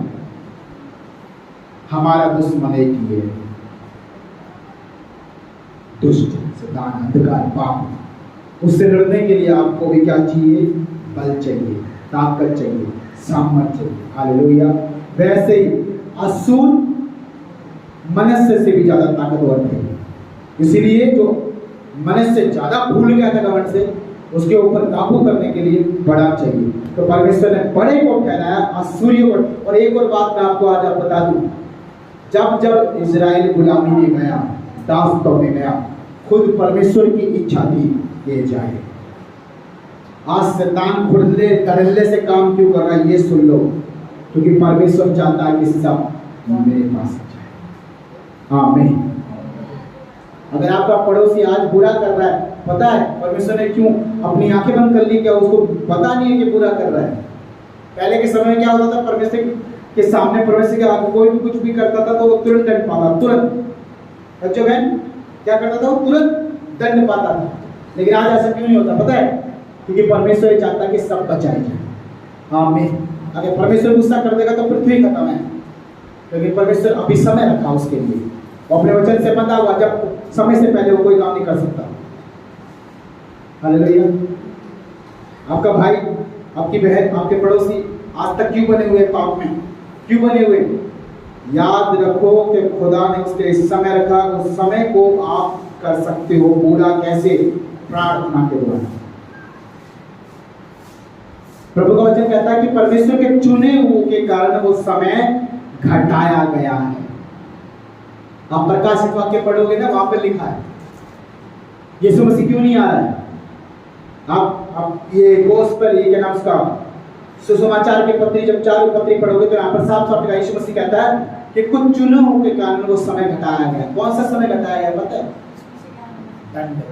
हमारा दुश्मन एक ही है, दुष्ट, शैतान, अंधकार, पाप। उससे लड़ने के लिए आपको भी क्या चाहिए? बल चाहिए, ताकत चाहिए, सामर्थ चाहिए। हालेलुया। वैसे ही असुर मनुष्य से भी ज्यादा ताकतवर थे, इसीलिए जो मनुष्य ज्यादा भूल गया था घमंड से, उसके ऊपर काबू करने के लिए बड़ा चाहिए। तो परमेश्वर ने बड़े को ठहराया, असुरियों को। और एक और बात मैं आपको आज बता दूं, जब इजराइल गुलामी में गया, दासत्व में गया, खुद परमेश्वर की इच्छा थी ये जाए। आज शैतान खुरले तरल्ले से काम क्यों कर रहा है ये सुन लो, क्योंकि परमेश्वर चाहता है कि सब मेरे पास जाए। आमीन। अगर आपका पड़ोसी आज बुरा कर रहा है, पता है परमेश्वर ने क्यों अपनी आंखें बंद कर ली? क्या उसको पता नहीं है कि बुरा कर रहा है? पहले के समय में क्या होता था? परमेश्वर के सामने, परमेश्वर के आगे कोई भी कुछ भी करता था तो वो तुरंत दंड पाता, तुरंत। बच्चों बहन क्या करता था? वो तुरंत दंड पाता था। लेकिन आज ऐसा क्यों नहीं होता पता है? क्योंकि परमेश्वर चाहता है कि सब बचाए जाए। आमीन। अगर परमेश्वर गुस्सा कर देगा तो पृथ्वी खत्म है, लेकिन परमेश्वर अभी समय रखा उसके लिए, वो अपने वचन से बंधा हुआ, जब समय से पहले वो कोई काम नहीं कर सकता। हालेलुया। आपका भाई, आपकी बहन, आपके पड़ोसी आज तक क्यों बने हुए पाप में? क्यों बने हुए? याद रखो कि खुदा ने उसके लिए समय रखा। उस समय को आप कर सकते हो पूरा कैसे? प्रार्थना के द्वारा। प्रभु का वचन कहता है कि परमेश्वर के चुने हुए के कारण वो समय घटाया गया है। आप प्रकाशित वाक्य पढ़ोगे ना, वहां पर लिखा है यीशु मसीह क्यों नहीं आ रहा है। आप ये गोस्पेल, ये क्या नाम उसका, सुसमाचार की पत्री, जब 4 पत्री पढ़ोगे तो यहाँ पर साफ साफ लिखा, यीशु मसीह कहता है कि कुछ चुनों के कारण वो समय घटाया गया। कौन सा समय घटाया गया पता है? दंड।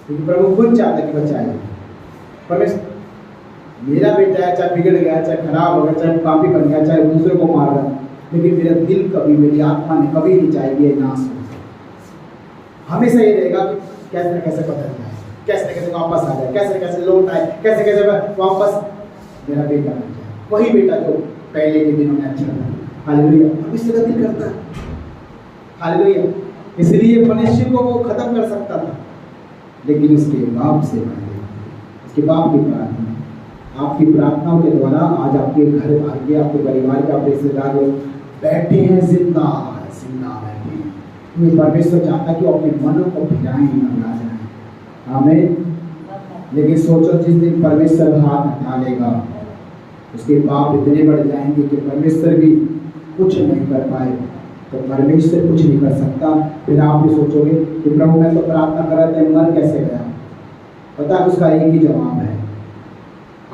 क्योंकि प्रभु खुद चाहता है कि बचाए। परमेश्वर, मेरा बेटा है, चाहे बिगड़ गया, चाहे खराब हो गया, चाहे पापी बन गया, चाहे दूसरे को मार रहा, लेकिन मेरा दिल कभी, मेरी आत्मा ने कभी नहीं चाहेगी ये नाश हो। हमेशा ये रहेगा कि कैसे न कैसे बदल जाए, कैसे न कैसे वापस आ जाए, कैसे न कैसे लौट आए, कैसे कैसे वापस मेरा बेटा बन जाए, वही बेटा जो पहले के दिनों में अच्छा था। हालेलुया। अब इससे दिल करता है। हालेलुया। इसलिए मनुष्य को वो खत्म कर सकता था, लेकिन उसके बाप से पहले, उसके बाप की प्रार्थना, आपकी प्रार्थनाओं के द्वारा आज आपके घर, आपके परिवार के, आपके रिश्तेदार बैठे हैं, जिंदा बैठे हैं। परमेश्वर चाहता है कि वो अपने मनों को फिराएं, ना जाए। आमीन। लेकिन सोचो, जिस दिन परमेश्वर हाथ हटा लेगा, उसके पाप इतने बढ़ जाएंगे कि परमेश्वर भी कुछ नहीं कर पाए। तो परमेश्वर कुछ नहीं कर सकता। फिर आप भी सोचोगे कि प्रभु मैं तो प्रार्थना कर रहा था, मर कैसे गया? पता है उसका एक ही जवाब है,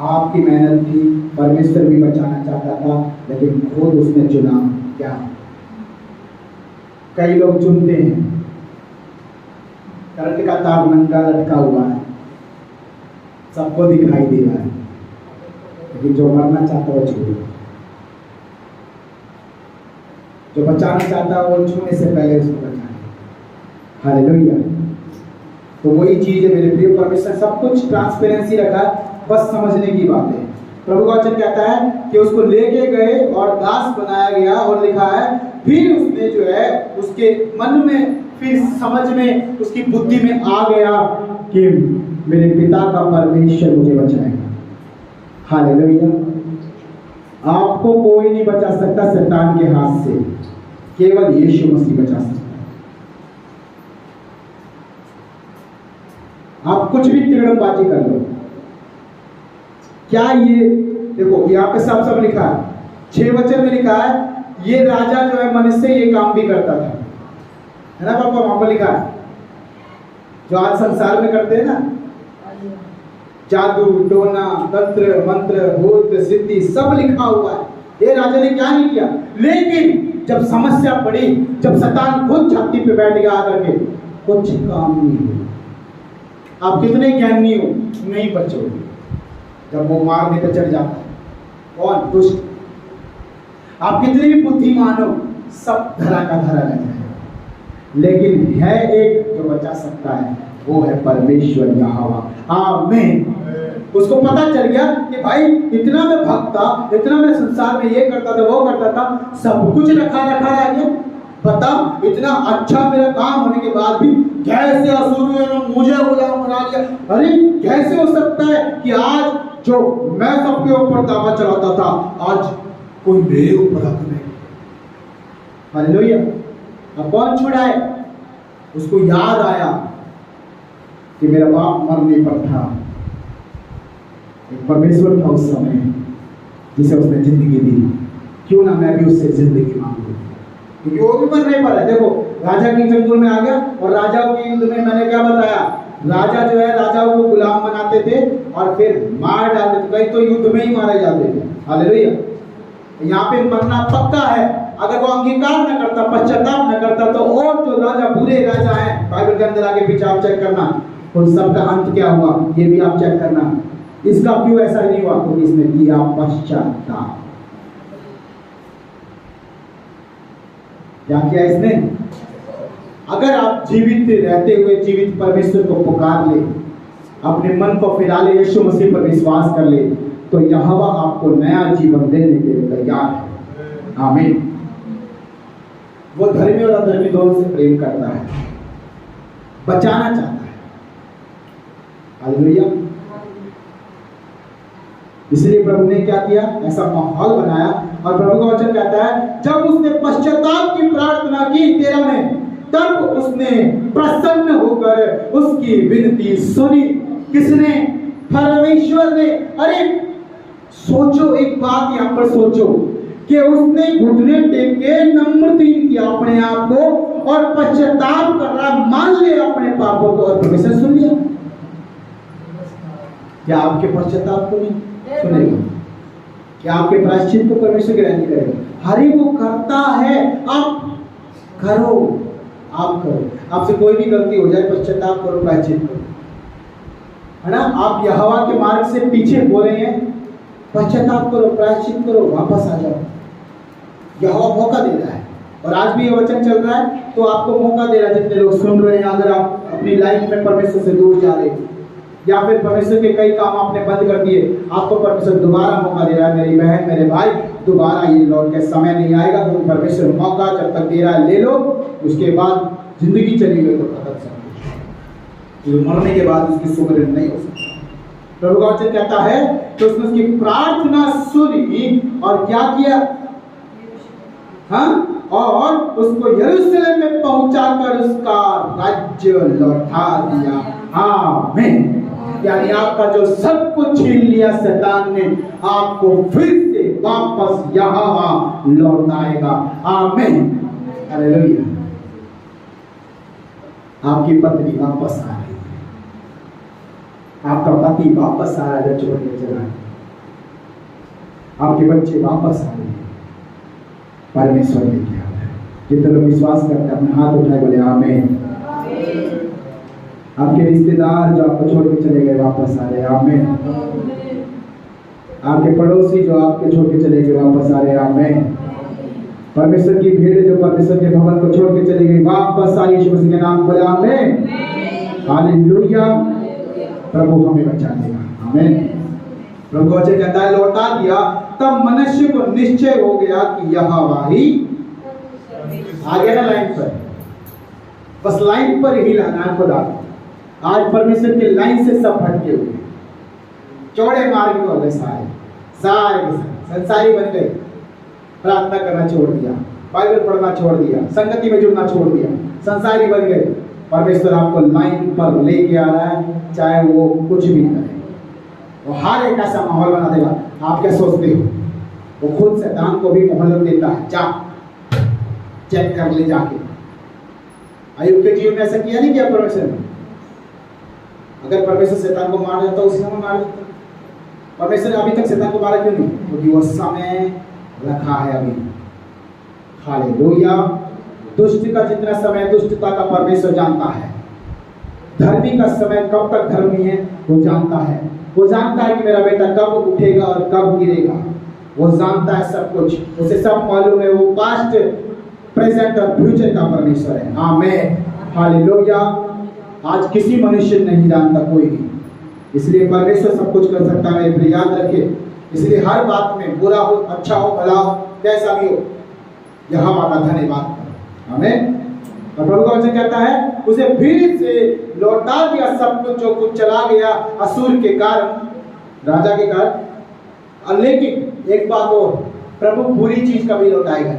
आपकी मेहनत थी, परमेश्वर भी बचाना चाहता था, लेकिन खुद उसने चुना क्या? कई लोग चुनते हैं, करंट का तार नंगा लटका हुआ है, सबको दिखाई दे रहा है, लेकिन जो मरना चाहता है वो छोड़ो, जो बचाना चाहता है वो छूने से पहले उसको बचाए। हालेलुया। तो वही चीज है मेरे प्रिय, परमेश्वर सब कुछ ट्रांसपेरेंसी रखा, बस समझने की बात है। प्रभु का वचन कहता है कि उसको लेके गए और दास बनाया गया, और लिखा है फिर उसने जो है उसके मन में, फिर समझ में, उसकी बुद्धि में आ गया कि मेरे पिता का परमेश्वर मुझे बचाएगा। हालेलुया। आपको कोई नहीं बचा सकता शैतान के हाथ से, केवल यीशु मसीह बचा सकता है। आप कुछ भी तिगड़मबाजी कर लो, क्या ये देखो यहाँ पे सब सब लिखा है, 6 वचन में लिखा है, ये राजा जो है मनुष्य से ये काम भी करता था, है ना पापा? वहां पर लिखा है जो आज संसार में करते हैं ना, जादू टोना तंत्र मंत्र भूत सिद्धि सब लिखा हुआ है। ये राजा ने क्या नहीं किया, लेकिन जब समस्या पड़ी, जब शैतान खुद छाती पे बैठ गया आकर के, कुछ काम नहीं हुआ। आप कितने ज्ञानी हो नहीं बचोगे जब वो मारने पे चढ़ जाता है। कौन? दुष्ट। आप कितने भी बुद्धिमान हो, सब धरा का धरा रह जाएगा, लेकिन है एक जो बचा सकता है, वो है परमेश्वर यहोवा। आमीन। उसको पता चल गया कि भाई इतना मैं भक्ता, इतना मैं संसार में ये करता था वो करता था, सब कुछ रखा रह गया। बताओ, इतना अच्छा मेरा काम होने के बाद भी कैसे असुरों ने मुझे गुलाम बना लिया। अरे कैसे हो सकता है कि आज जो मैं सबके ऊपर दावा चलाता था, आज कोई मेरे ऊपर हक नहीं। हालेलुया। अब कौन छुड़ाए? उसको याद आया कि मेरा बाप मरने पर था, एक परमेश्वर था उस समय जिसे उसने जिंदगी दी, क्यों ना मैं भी उससे जिंदगी मांगू, क्योंकि वो भी मरने पर है। देखो राजा की जंगल में आ गया, और राजाओं के युद्ध में मैंने क्या बताया, राजा जो है राजाओं को गुलाम बनाते थे और फिर मार डालते थे, कई तो युद्ध में ही मारे जाते थे। हालेलुया। यहाँ पे मरना पक्का है। अगर वो अंगीकार न करता, पश्चाताप न करता, तो और जो राजा बुरे राजा हैं बाइबल के अंदर आगे पीछे आप चेक करना, उन सबका अंत क्या हुआ ये भी आप चेक करना। इसका क्यों ऐसा नहीं हुआ? क्योंकि इसने किया पश्चाताप। क्या किया इसने? अगर आप जीवित रहते हुए जीवित परमेश्वर को पुकार ले, अपने मन को फिरा ले, यीशु मसीह पर विश्वास कर ले, तो यहोवा आपको नया जीवन देने के लिए तैयार है। आमीन। वो धर्मी और अधर्मी दोनों से प्रेम करता है, बचाना चाहता है। हालेलुया। इसलिए प्रभु ने क्या किया? ऐसा माहौल बनाया, और प्रभु का वचन कहता है जब उसने पश्चाताप की प्रार्थना की 13 में, तब उसने प्रसन्न होकर उसकी विनती सुनी। किसने? परमेश्वर ने। अरे सोचो, एक बात यहां पर सोचो कि उसने घुटने टेक के नम्रता किया अपने आप को, और पश्चाताप कर रहा, मान लिया अपने पापों को, और परमेश्वर सुन लिया। क्या आपके पश्चाताप को नहीं सुनेगा? क्या आपके प्रायश्चित को परमेश्वर ग्रहण करेगा? हरे वो करता है, आप करो, आप करो। आपसे कोई भी गलती हो जाए, पश्चाताप करो, प्रायश्चित करो, है ना? आप यहोवा के मार्ग से पीछे हो रहे हैं, पश्चाताप करो, प्रायश्चित करो, वापस आ जाओ। यहोवा मौका दे रहा है, और आज भी ये वचन चल रहा है, तो आपको मौका दे रहा है। जितने लोग सुन रहे हैं, अगर आप अपनी लाइफ में परमेश्वर से दूर जा रहे हैं, या फिर परमेश्वर के कई काम आपने बंद कर दिए, आपको परमेश्वर दोबारा मौका दे रहा है। मेरी बहन, मेरे भाई, दोबारा ये लौट के समय नहीं आएगा, क्योंकि परमेश्वर मौका जब तक दे रहा है ले लो, उसके बाद जिंदगी चली गई तो खत्म सब कुछ। मरने के बाद उसकी सुमरन नहीं हो सकती। प्रभु का वचन कहता है कि उसने उसकी प्रार्थना सुनी और क्या किया? हाँ, और उसको यरूशलेम में पहुंचाकर उसका राज्य लौटा दिया। आमीन। यानी आपका जो सब कुछ छीन लिया शैतान ने, आपको फिर से वापस यहाँ लौटाएगा। आमीन। हालेलुया। आपकी पत्नी वापस आ रही है, आपका पति वापस आ रहा है छोड़ के चला, आपके बच्चे वापस आ रहे हैं। परमेश्वर ने किया है। जितने लोग विश्वास करते हैं अपने हाथ उठाए, बोले आमीन। आपके रिश्तेदार जो आपको छोड़ के चले गए वापस आ रहे हैं। आमीन। आपके पड़ोसी जो आपके छोड़ के चले गए वापस आ रहे हैं। आमीन। परमेश्वर की भीड़ जो परमेश्वर के भवन को छोड़ के चली गई वापस आई, यीशु मसीह के नाम बोले आमीन। हालेलुया। प्रभु हमें बचा लेगा। आमीन। प्रभु वचन कहता है लौटा दिया, तब मनुष्य को निश्चय हो गया कि यहोवा ही। आगे ना लाइन पर, बस लाइन पर ही लाना है खुदा। आज परमेश्वर के लाइन से सब भटके हुए, चौड़े मार्ग को गए, सारे संसारी बन गए, प्रार्थना करना छोड़ दिया, बाइबल पढ़ना छोड़ दिया, संगति में जुड़ना छोड़ दिया, संसारी बन गए, परमेश्वर आपको लाइन पर लेके आ रहा है, चाहे वो कुछ भी करे। वो हर एक ऐसा माहौल बना देगा। आप क्या सोचते हो? वो खुद शैतान को भी मोहलत देता है, जा चेक कर ले जाके। अय्यूब के जीवन में ऐसा किया नहीं किया परमेश्वर ने? अगर परमेश्वर शैतान को मार देता उसी समय मार देता। परमेश्वर ने अभी तक शैतान को मारा क्यों नहीं? क्योंकि वो समय रखा है अभी। हालेलुया। दुष्ट का जितना समय दुष्टता का परमेश्वर जानता है, धर्मी का समय कब तक धर्मी है वो जानता है। वो जानता है कि मेरा बेटा कब उठेगा और कब गिरेगा। वो जानता है सब कुछ, उसे सब मालूम है। वो पास्ट, प्रेजेंट और फ्यूचर का परमेश्वर है। आमीन, हालेलुया। आज किसी मनुष्य नहीं जानता कोई भी, इसलिए परमेश्वर सब कुछ कर सकता है। मेरे याद रखे, इसलिए हर बात में, बुरा हो, अच्छा हो, भला हो, कैसा भी हो, यहोवा का धन्यवाद करो। आमीन। और प्रभु का वचन कहता है उसे फिर से लौटा दिया सब कुछ जो कुछ चला गया असुर के कारण, राजा के कारण। लेकिन एक बात और, प्रभु बुरी चीज कभी लौटाएगा।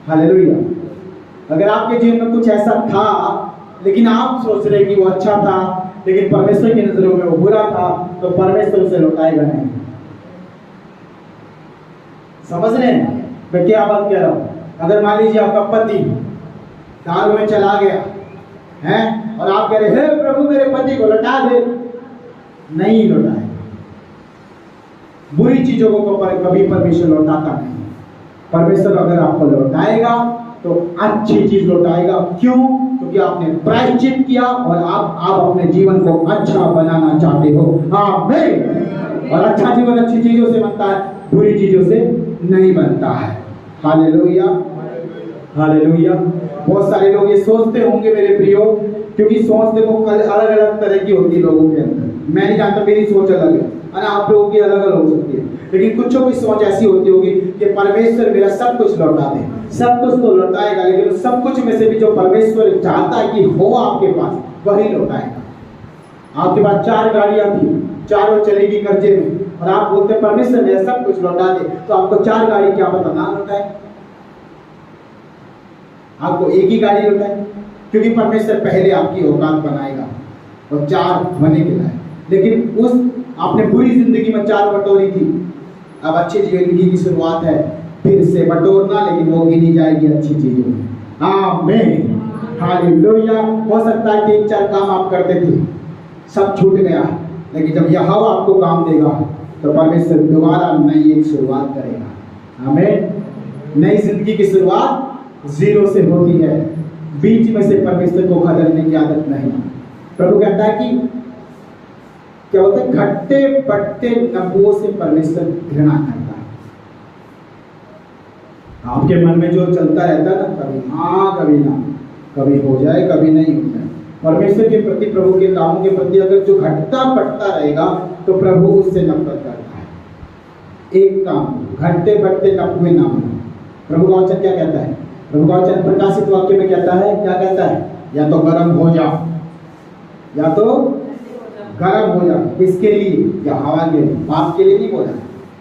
हालेलुया। अगर आपके जीवन में कुछ ऐसा था लेकिन आप सोच रहे कि वो अच्छा था, लेकिन परमेश्वर की नजरों में वो बुरा था, तो परमेश्वर उसे लौटाएगा नहीं। समझ रहे हैं मैं क्या बात कह रहा हूं? अगर मान लीजिए आपका पति दारू में चला गया है और आप कह रहे हे प्रभु मेरे पति को लौटा दे, नहीं लौटाएगा। बुरी चीजों को कभी परमेश्वर लौटाता नहीं। परमेश्वर अगर आपको लौटाएगा तो अच्छी चीज लौटाएगा। क्यों? क्योंकि आपने प्रायश्चित किया और आप अपने जीवन को अच्छा बनाना चाहते हो। आमीन। और अच्छा जीवन अच्छी चीजों से बनता है, बुरी चीजों से नहीं बनता है। Hallelujah, hallelujah. बहुत सारे लोग ये सोचते होंगे मेरे प्रियो, क्योंकि सोच देखो अलग अलग तरह की होती है लोगों के अंदर। मैं नहीं जानता, मेरी सोच अलग है ना, आप लोगों की अलग अलग हो सकती है, लेकिन कुछों की सोच ऐसी होती होगी कि परमेश्वर मेरा सब कुछ लौटा दे। सब कुछ तो लौटाएगा, लेकिन सब कुछ में से भी जो परमेश्वर चाहता है कि हो आपके पास, वही लौटाएगा। आपके पास 4 गाड़ियां थी, चारों चलेगी कर्जे में, और आप बोलते परमेश्वर मेरा सब कुछ लौटा दे, तो आपको 4 गाड़ी क्या पता ना लौटाए, आपको एक ही गाड़ी लौटाए, क्योंकि परमेश्वर पहले आपकी औकात बनाएगा और 4 होने के लायक। लेकिन उस आपने बुरी जिंदगी में 4 बटोरी थी, अब अच्छी जिंदगी की शुरुआत है, फिर से बटोरना, लेकिन वो गिनी जाएगी अच्छी चीजों में। आमीन, हालेलुया। हो सकता है 3-4 काम आप करते थे, सब छूट गया, लेकिन जब यहोवा आपको काम देगा तो परमेश्वर दोबारा नई एक शुरुआत करेगा। आमीन। नई जिंदगी की शुरुआत 0 से होती है, बीच में से परमेश्वर को खदेड़ने की आदत नहीं। प्रभु कहता है कि क्या होता है, घटते बढ़ते नबुओं से परमेश्वर घृणा करता है। आपके मन में जो चलता रहता है ना, कभी हाँ कभी ना, कभी हो जाए कभी नहीं हो जाए, परमेश्वर के प्रति, प्रभु के कामों के प्रति अगर जो घटता बढ़ता रहेगा तो प्रभु उससे नफरत करता है। एक काम घटते बढ़ते नबुए ना बनो। प्रभु का वचन क्या कहता है? प्रभु का वचन प्रकाशित वाक्य में कहता है, क्या कहता है? या तो गर्म हो जाओ, या तो गर्म हो जाओ। किसके लिए? यहोवा के लिए। पाप के लिए नहीं बोला,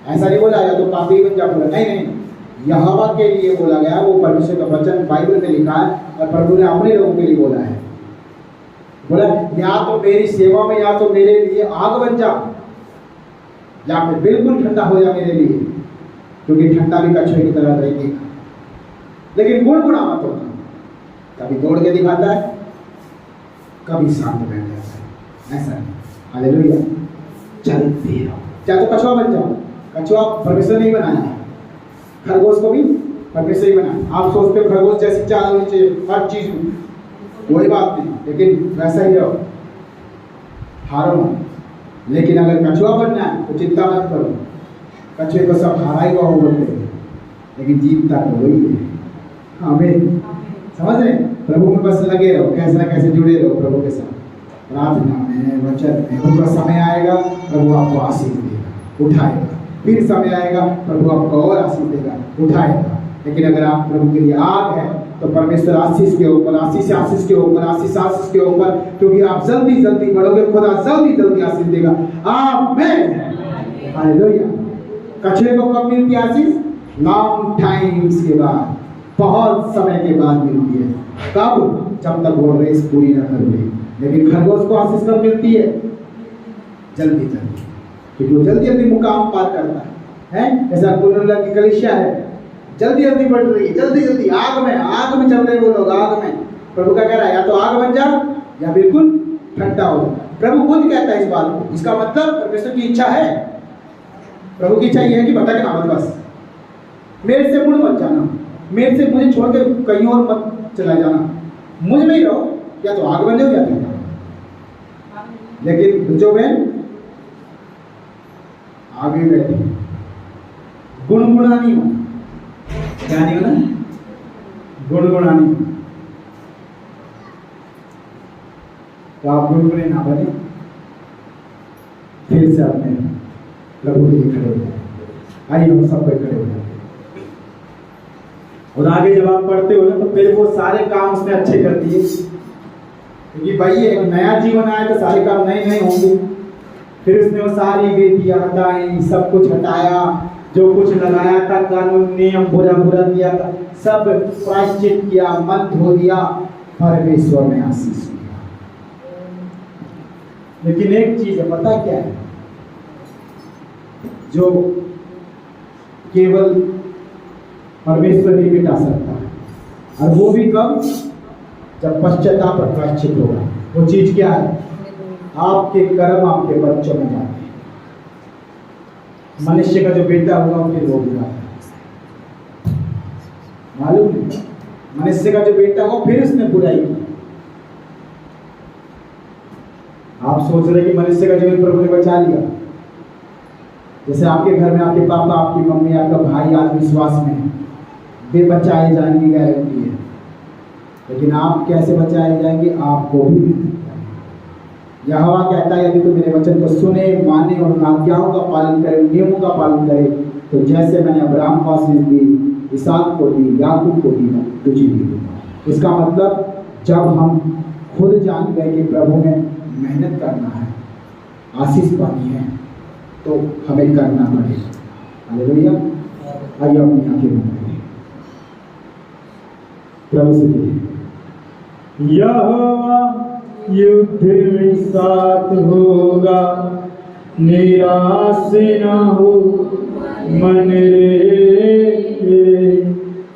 ऐसा नहीं बोला या तो पापी बन जा बोला, नहीं नहीं, यहोवा के लिए बोला गया। वो परमेश्वर का वचन बाइबल में लिखा है और प्रभु ने अपने लोगों के लिए बोला है। बोला या तो मेरी सेवा में, या तो मेरे लिए आग बन जा, या फिर बिल्कुल ठंडा हो जा मेरे लिए, क्योंकि ठंडा भी कछुए की तरह रहेगी। लेकिन गुड़गुड़ा मत होना, कभी दौड़ के दिखाता है, कभी शांत बैठ जाता है, ऐसा नहीं। हालेलुया। चलते रहो, चाहे तो कछुआ बन जाओ। कछुआ परमेश्वर नहीं बनाया है, खरगोश को भी परमेश्वर ही बनाया। आप सोचते हो खरगोश जैसी चाल होनी चाहिए हर चीज में, कोई बात नहीं, लेकिन वैसा ही रहो, हारो मत। लेकिन अगर कछुआ बनना है तो चिंता मत करो, कछुए को सब हारा ही हुआ बोलते हैं, लेकिन जीतता तो वही है। आमीन। समझ रहे? प्रभु में बस लगे रहो, कैसे ना कैसे जुड़े रहो प्रभु के साथ, प्रार्थना में, वचन में। प्रभु का समय आएगा, प्रभु आपको आशीष देगा, उठाएगा। फिर समय आएगा, प्रभु आपको और आशीष देगा, उठाएगा। लेकिन अगर आप प्रभु के लिए आग है तो परमेश्वर आशीष के ऊपर, आशीष आशीष के ऊपर, आशीष आशीष के ऊपर, क्योंकि आप जल्दी जल्दी बढ़ोगे, खुदा जल्दी जल्दी आशीष देगा। आमीन, हालेलुया। कछुए को कब मिलती आशीष? लॉन्ग टाइम्स के बाद, बहुत समय के बाद मिलती है। कब? जब तक वो रेस पूरी न कर ले। लेकिन खरगोश को आशीष कब मिलती है? जल्दी जल्दी, क्योंकि वो जल्दी जल्दी मुकाम पार करता है। जैसा कुल्लुल्लाह की कलीसिया है, जल्दी जल्दी बढ़ रही है, जल्दी जल्दी आग में चल रहे वो लोग, आग में। प्रभु का कह रहा है या तो आग बन जा या बिल्कुल ठंडा हो। प्रभु खुद कहता है इस बात को। इसका मतलब परमेश्वर की इच्छा है, प्रभु की इच्छा यह है कि भटकना मत, बस मेरे से मुड़ मत जाना, मेरे से मुझे छोड़ के कहीं और मत चला जाना, मुझ में ही रहो, या तो आग बन जाओ या ठंडा। लेकिन जो बहन आगे बैठी गुनगुनानी हो, क्या नहीं होना? गुनगुनानी हो। तो आप गुनगुने ना बने, फिर से अपने प्रभु के लिए खड़े हो जाए। आइए हम सब पे खड़े हो जाए। और आगे जब आप पढ़ते हो ना तो फिर वो सारे काम उसने अच्छे कर दिए, क्योंकि भाई एक नया जीवन आया तो सारे काम नए नए होंगे। फिर उसने वो सारी वेदियां हटाई, सब कुछ हटाया, जो कुछ लगाया था कानून नियम बुरा बुरा दिया था, सब प्रायश्चित किया, मन धो दिया, परमेश्वर ने आशीष दिया। लेकिन एक चीज है, पता क्या है? जो केवल परमेश्वर ही मिटा सकता है, और वो भी कब? जब पश्चाताप और प्रायश्चित होगा। वो चीज क्या है? आपके कर्म आपके बच्चों में जाते हैं। मनुष्य का जो बेटा होगा फिर वो बुरा है, मालूम नहीं? मनुष्य का जो बेटा हो फिर उसने बुराई की। आप सोच रहे कि मनुष्य का जीवन प्रभु ने बचा लिया। जैसे आपके घर में आपके पापा, आपकी मम्मी, आपका भाई आज विश्वास में है, वे बचाए जाने की गारंटी है। लेकिन आप कैसे बचाए जाएंगे? आपको भी यहोवा कहता है यदि तो मेरे वचन को सुने, माने और आज्ञाओं का पालन करे, नियमों का पालन करे, तो जैसे मैंने अब्राहम को आशीष दी, इसहाक को दी, याकूब को दी, मैं तुझे भी दूंगा। इसका मतलब जब हम खुद जान गए कि प्रभु में मेहनत करना है, आशीष पानी है, तो हमें करना पड़ेगा। हालेलुया। आइए अपनी आंखें बंद करें, प्रभु से कहें, यहोवा युद्ध में साथ होगा, निराश न हो मन रे।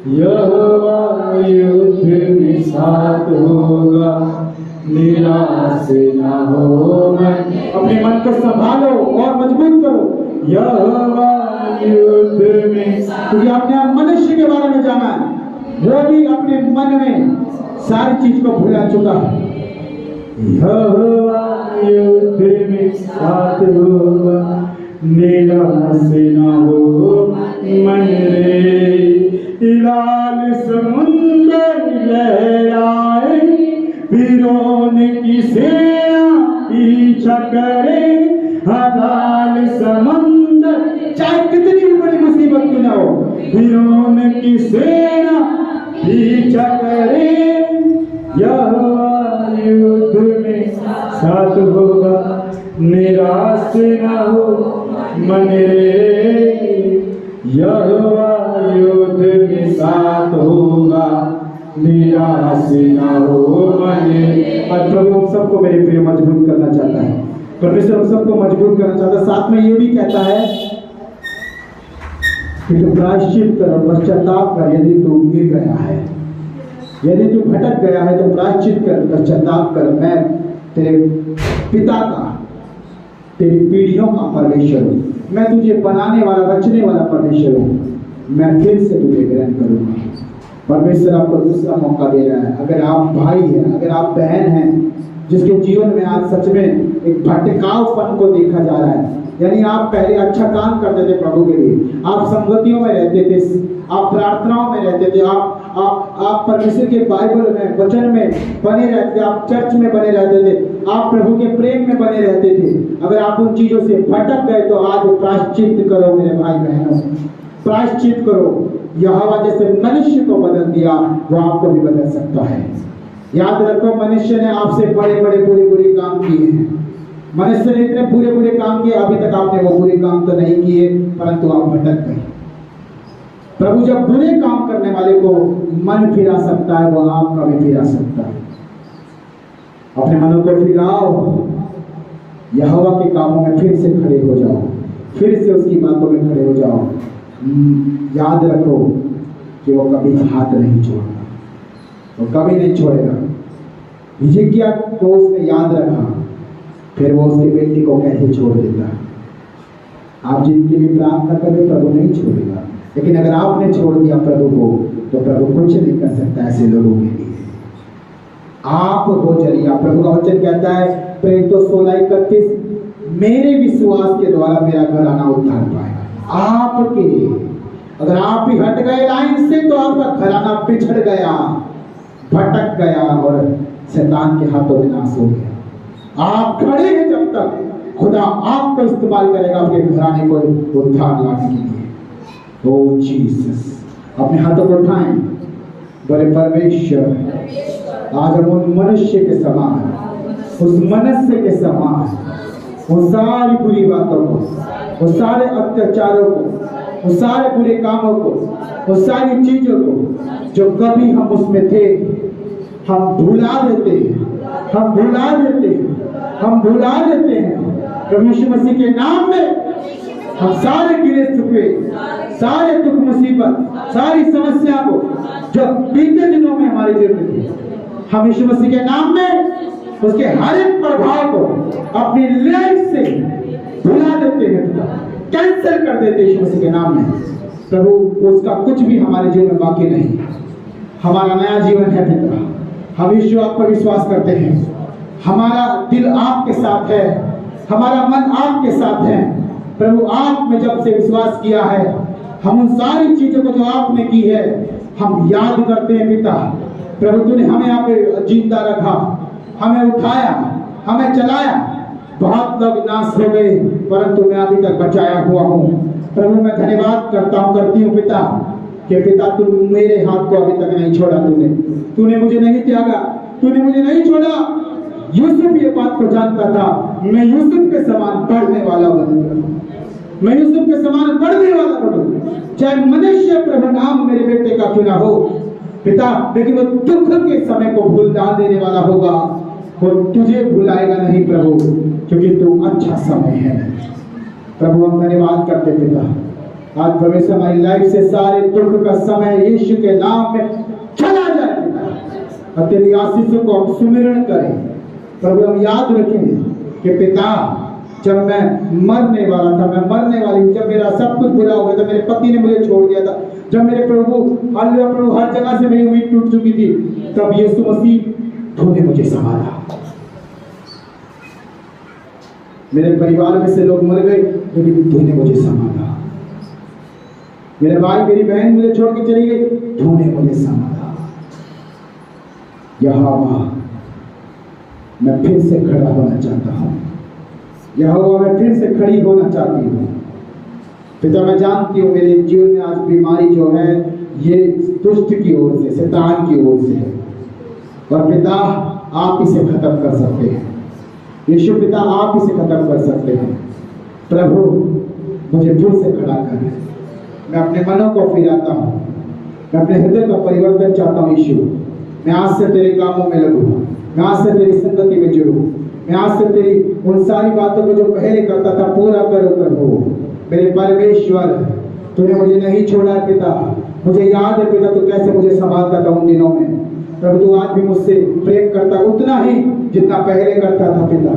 यहोवा युद्ध में साथ होगा, निराश न हो मन। अपने मन को संभालो और मजबूत करो। यहोवा युद्ध में, क्योंकि आपने मनुष्य के बारे में जाना है, वो भी अपने मन में सारी चीज को भुला चुका है। यहोवा युद्ध में साथ होगा, निराश न हो मन रे। लाल समुंदर लहराए, फिरौन की सेना पीछा करे। लाल समुंदर, चाहे कितनी भी बड़ी मुसीबत क्यों ना हो, फिरौन की सेना पीछा करे। यहोवा युद्ध में साथ होगा, निराश न हो मन रे। यहोवा युद्ध में साथ होगा, निराश न हो मन। आज प्रभु हम सबको मेरे प्रिय मजबूत करना चाहता है, परमेश्वर हम सबको मजबूत करना चाहता है। साथ में ये भी कहता है कि तू प्रायश्चित कर, पश्चाताप कर। यदि तू गिर गया है, यदि तू भटक गया है, तो प्रायश्चित कर, पश्चाताप कर। मैं तेरे पिता का, तेरी पीढ़ियों का परमेश्वर हूँ। मैं तुझे बनाने वाला, रचने वाला परमेश्वर हूँ। मैं फिर से तुझे ग्रहण करूँगा। परमेश्वर आपको दूसरा मौका दे रहा है। अगर आप भाई हैं, अगर आप बहन हैं, जिसके जीवन में आज सच में एक भटकावपन को देखा जा रहा है, यानी आप पहले अच्छा काम करते थे प्रभु के लिए, आप संगतियों में रहते थे, आप प्रार्थनाओं में रहते थे, आप परमेश्वर के बाइबल में, वचन में बने रहते थे, आप चर्च में बने रहते थे, आप प्रभु के प्रेम में बने रहते थे। अगर आप उन चीजों से भटक गए तो आज प्रायश्चित करो मेरे भाई बहनों, प्रायश्चित करो। यहोवा जैसे मनुष्य को बदल दिया, वो आपको भी बदल सकता है। याद रखो, मनुष्य ने आपसे बड़े बड़े बुरे बुरे काम किए हैं। मनुष्य ने इतने बुरे बुरे काम किए, अभी तक आपने वो बुरे काम तो नहीं किए, परंतु आप भटक गए। प्रभु जब बुरे काम करने वाले को मन फिरा सकता है, वो आपका भी फिरा सकता है। अपने मनों को फिराओ, यहोवा के कामों में फिर से खड़े हो जाओ, फिर से उसकी बातों में खड़े हो जाओ। याद रखो कि वो कभी हाथ नहीं छोड़ेगा, वो कभी नहीं छोड़ेगा। हिजकिय्याह को उसने याद रखा, फिर वो उसकी बेटी को कैसे छोड़ देता। आप जिनकी भी प्रार्थना करें, प्रभु नहीं छोड़ेगा। लेकिन अगर आपने छोड़ दिया प्रभु को, तो प्रभु कुछ नहीं कर सकता ऐसे लोगों के लिए। आप हो जरिया। प्रभु का वचन कहता है प्रेरितों 16:31, मेरे विश्वास के द्वारा मेरा घराना उद्धार पाएगा। आपके अगर आप ही हट गए लाइन से, तो आपका घराना पिछड़ गया, भटक गया और शैतान के हाथों में नाश हो गया। आप खड़े हैं जब तक, खुदा आपको इस्तेमाल करेगा आपके घराने को उद्धार लाने के लिए। ओ जीसस, अपने हाथों को उठाएं, बोले परमेश्वर, आज हम उन मनुष्य के समान, उस मनुष्य के समान, वो सारी बुरी बातों को, वो सारे अत्याचारों को, वो सारे बुरे कामों को, वो सारी चीजों को जो कभी हम उसमें थे, हम भुला देते हैं, हम भुला देते हैं, हम भुला देते हैं। प्रभु यीशु मसीह के नाम में हम सारे गिरे चुके, सारे दुख मुसीबत, सारी समस्या को जो बीते दिनों में हमारे जीवन में थी, हम यीशु मसीह के नाम में उसके हर एक प्रभाव को अपनी लाइफ से भुला देते हैं, कैंसिल कर देते हैं यीशु मसीह के नाम में। प्रभु, उसका कुछ भी हमारे जीवन में बाकी नहीं। हमारा नया जीवन है पिता, हम यीशु आप पर विश्वास करते हैं। हमारा दिल आपके साथ है, हमारा मन आपके साथ है। प्रभु, आप में जब से विश्वास किया है, हम उन सारी चीजों को जो आपने की है हम याद करते हैं पिता। प्रभु, तूने हमें यहाँ पे जिंदा रखा, हमें उठाया, हमें चलाया। बहुत लोग नाश हो गए, परंतु मैं अभी तक बचाया हुआ हूँ। प्रभु, मैं धन्यवाद करती हूँ पिता कि पिता तू मेरे हाथ को अभी तक नहीं छोड़ा, तूने मुझे नहीं त्यागा, तूने मुझे नहीं छोड़ा। यूसुफ ये बात को जानता था, मैं यूसुफ के समान पढ़ने वाला बनूंगा, मैं यूसुफ के समान पढ़ने वाला बनूंगा। चाहे मनुष्य प्रभु नाम मेरे बेटे का क्यों ना हो पिता, लेकिन वो दुख के समय को भूल डाल देने वाला होगा, वो तुझे भुलाएगा नहीं प्रभु, क्योंकि तू अच्छा समय है। प्रभु, हम धन्यवाद करते पिता, आज परमेश्वर हमारी लाइफ से सारे दुख का समय यीशु के नाम में चला जाए पिता, और तेरी आशीषों को हम सुमिरन करें। प्रभु, हम याद रखें कि पिता, जब मैं मरने वाला था, मैं मरने वाली, जब मेरा सब कुछ बुरा हो गया था, मेरे पति ने मुझे छोड़ दिया था, जब मेरे प्रभु हर जगह से मेरी उम्मीद टूट चुकी थी, तब यीशु मसीह तूने मुझे संभाला। मेरे परिवार में से लोग मर गए, लेकिन तूने मुझे संभाला। मेरे भाई मेरी बहन मुझे छोड़ के चली गई, तूने मुझे संभाला। यहोवा, मैं फिर से खड़ा होना चाहता हूँ। यहोवा, मैं फिर से खड़ी होना चाहती हूँ पिता। मैं जानती हूँ मेरे जीवन में आज बीमारी जो है ये दुष्ट की ओर से, शैतान की ओर से है, और पिता आप इसे खत्म कर सकते हैं। यीशु पिता, आप इसे खत्म कर सकते हैं। प्रभु, मुझे फिर से खड़ा कर। मैं अपने मनों को फिराता हूँ, मैं अपने हृदय का परिवर्तन चाहता हूँ। यीशु, मैं आज से तेरे कामों में लगूँ, मैं आज से तेरी संगति में जुड़ूँ, मैं आज से तेरी उन सारी बातों को जो पहले करता था पूरा करो प्रभु। मेरे परमेश्वर, तूने मुझे नहीं छोड़ा पिता, मुझे याद है पिता तू कैसे मुझे संभालता था उन दिनों में। प्रभु, तू आज भी मुझसे प्रेम करता उतना ही जितना पहले करता था पिता।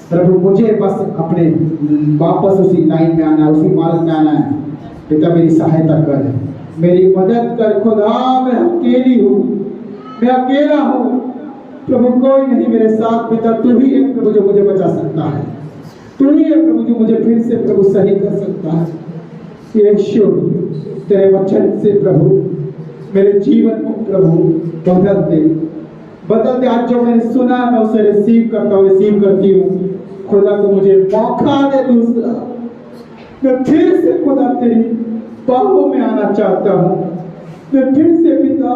प्रभु, मुझे बस अपने वापस उसी लाइन में आना है, उसी मार्ग में आना है पिता। मेरी सहायता कर, मेरी मदद कर खुदा। मैं अकेली हूँ, मैं अकेला हूँ प्रभु, कोई नहीं मेरे साथ पिता। तू ही है प्रभु जो मुझे बचा सकता है, तू ही है प्रभु जो मुझे फिर से प्रभु सही कर सकता है। यीशु, तेरे वचन से प्रभु मेरे जीवन को प्रभु बदल दे। आज जो मैंने सुना मैं उसे रिसीव करती हूँ खुदा। तो मुझे मौका दे दूसरा, मैं फिर से खुदा तेरी बाहों में आना चाहता हूँ। मैं फिर से पिता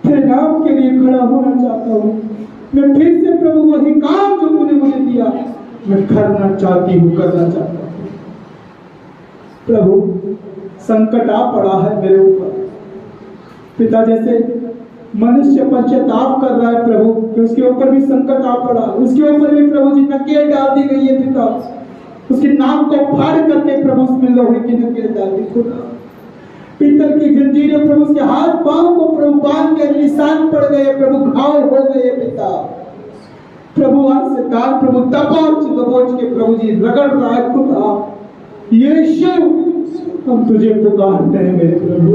तेरे नाम के लिए खड़ा होना चाहता हूँ। मैं फिर से प्रभु वही काम जो तूने मुझे दिया मैं करना चाहती हूँ, करना चाहता हूँ। प्रभु, संकट आ पड़ा है मेरे ऊपर। पिता, जैसे मनुष्य पश्चाताप कर रहा है प्रभु कि उसके ऊपर भी संकट आ पड़ा, उसके ऊपर भी प्रभु जी नकेल डाल दी गई है पिता, उसके नाम को फाड़ करके प्रभु उसमें लोहे की नकेल डाल दी खुदा। पीतल की जंजीरें प्रभु उसके हाथ पांव को प्रभु बांध के निशान पड़ गए प्रभु, घाव हो गए पिता। प्रभु आज से दान प्रभु दबोच दबोच के प्रभु जी रगड़ रहा है खुदा। यीशु, हम तुझे पुकारते हैं मेरे प्रभु।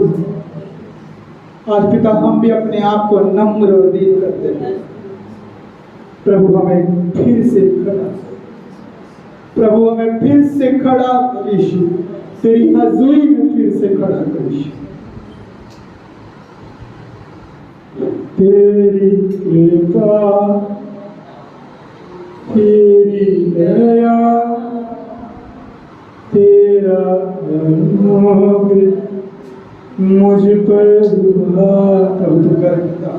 आज पिता हम भी अपने आप को नम्र और दीन करते हैं प्रभु, हमें फिर से खड़ा, प्रभु हमें फिर से खड़ा कर यीशु, तेरी हजूरी में फिर से खड़ा कर यीशु। तेरी कृपा तेरी दया तेरा अनुग्रह मुझ पर हुआ, प्रभु कर पिता।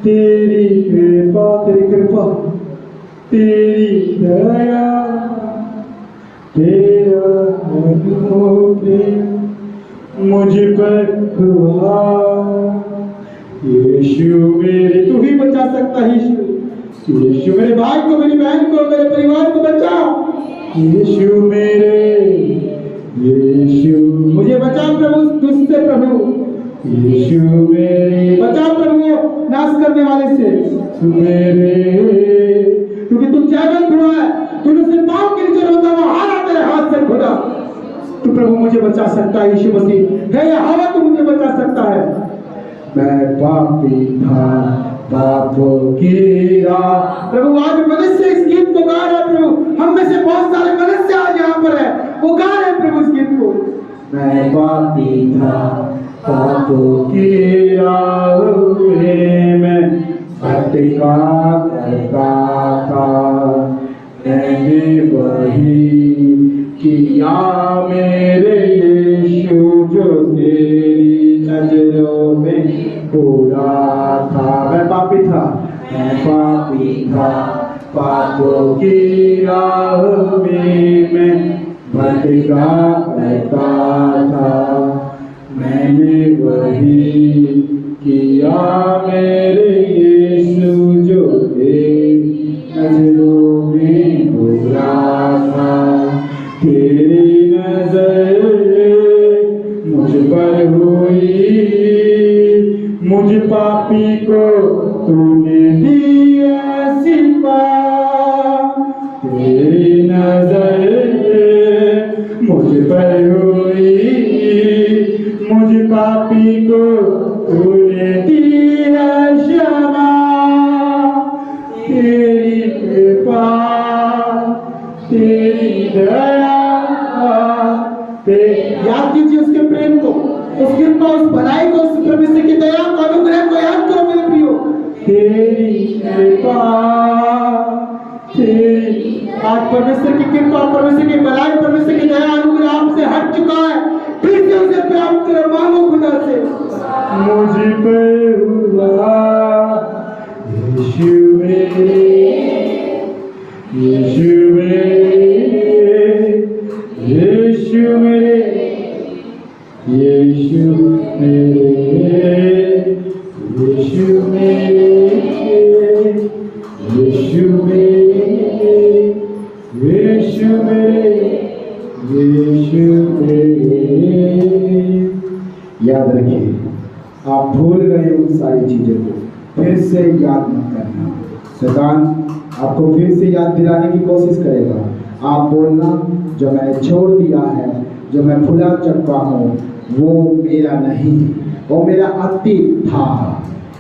तेरी कृपा तेरी दया तेरा अनुग्रह मुझ पर हुआ। यीशु मेरे, तू ही बचा सकता है यीशु। यीशु मेरे भाई को, मेरी बहन को, मेरे परिवार को बचा। यीशु मेरे, यीशु मुझे बचा प्रभु दुष्ट से प्रभु। यीशु मेरे, बचा प्रभु नाश करने वाले से मेरे, क्योंकि तुम जयवंत हुआ है, तूने उसे पाँव के नीचे रोता हुआ हारा तेरे हाथ से खुदा। तू प्रभु मुझे बचा सकता है यीशु मसीह, है या हवा तू मुझे बचा सकता है। मैं पापी था, पापों की राह, प्रभु आज मनुष्य इस गीत को गा रहा है प्रभु। हम में से बहुत सारे मनुष्य आज यहाँ पर है, वो गा रहे हैं प्रभु इस गीत को। मैं पापी था, पापों की राह में भटका करता था, मैंने वही किया मेरे यीशु जो तेरी नजरों में पूरा था। मैं पापी था, मैं पापी था, पापों की राह में मैं भटका करता था, मैंने वही किया मेरे यीशु जो तेरी नजरों में बुरा था। तेरी नजर मुझ पर हुई, मुझ पापी को तूने दिया सिपा। तेरी नजर मुझ पर हुई, मुझ पापी को तूने दिया क्षमा। तेरी कृपा तेरी दया, याद कीजिए उसके प्रेम को, उस कृपा, उस भलाई को, उस परमेश्वर की दया को, अनुग्रह को याद करो मेरे प्रियो। तेरी कृपा तेरी, आज परमेश्वर की कृपा, परमेश्वर की भलाई, परमेश्वर की दया, अनुग्रह आपसे हट चुका है, फिर से उसे प्राप्त करो, मांगो खुदा से। मुझ पर हुआ यीशु मेरे, यीशु मेरे, यीशु मेरे, यीशु मेरे, यीशु मेरे, यीशु मेरे, यीशु मेरे, यीशु मेरे। याद रखिए, आप भूल गए उन सारी चीजों को, फिर से याद मत करना। शैतान आपको फिर से याद दिलाने की कोशिश करेगा। आप बोलना, जो मैंने छोड़ दिया है, जो मैं भुला चुका हूँ, वो मेरा नहीं, वो मेरा अतीत था,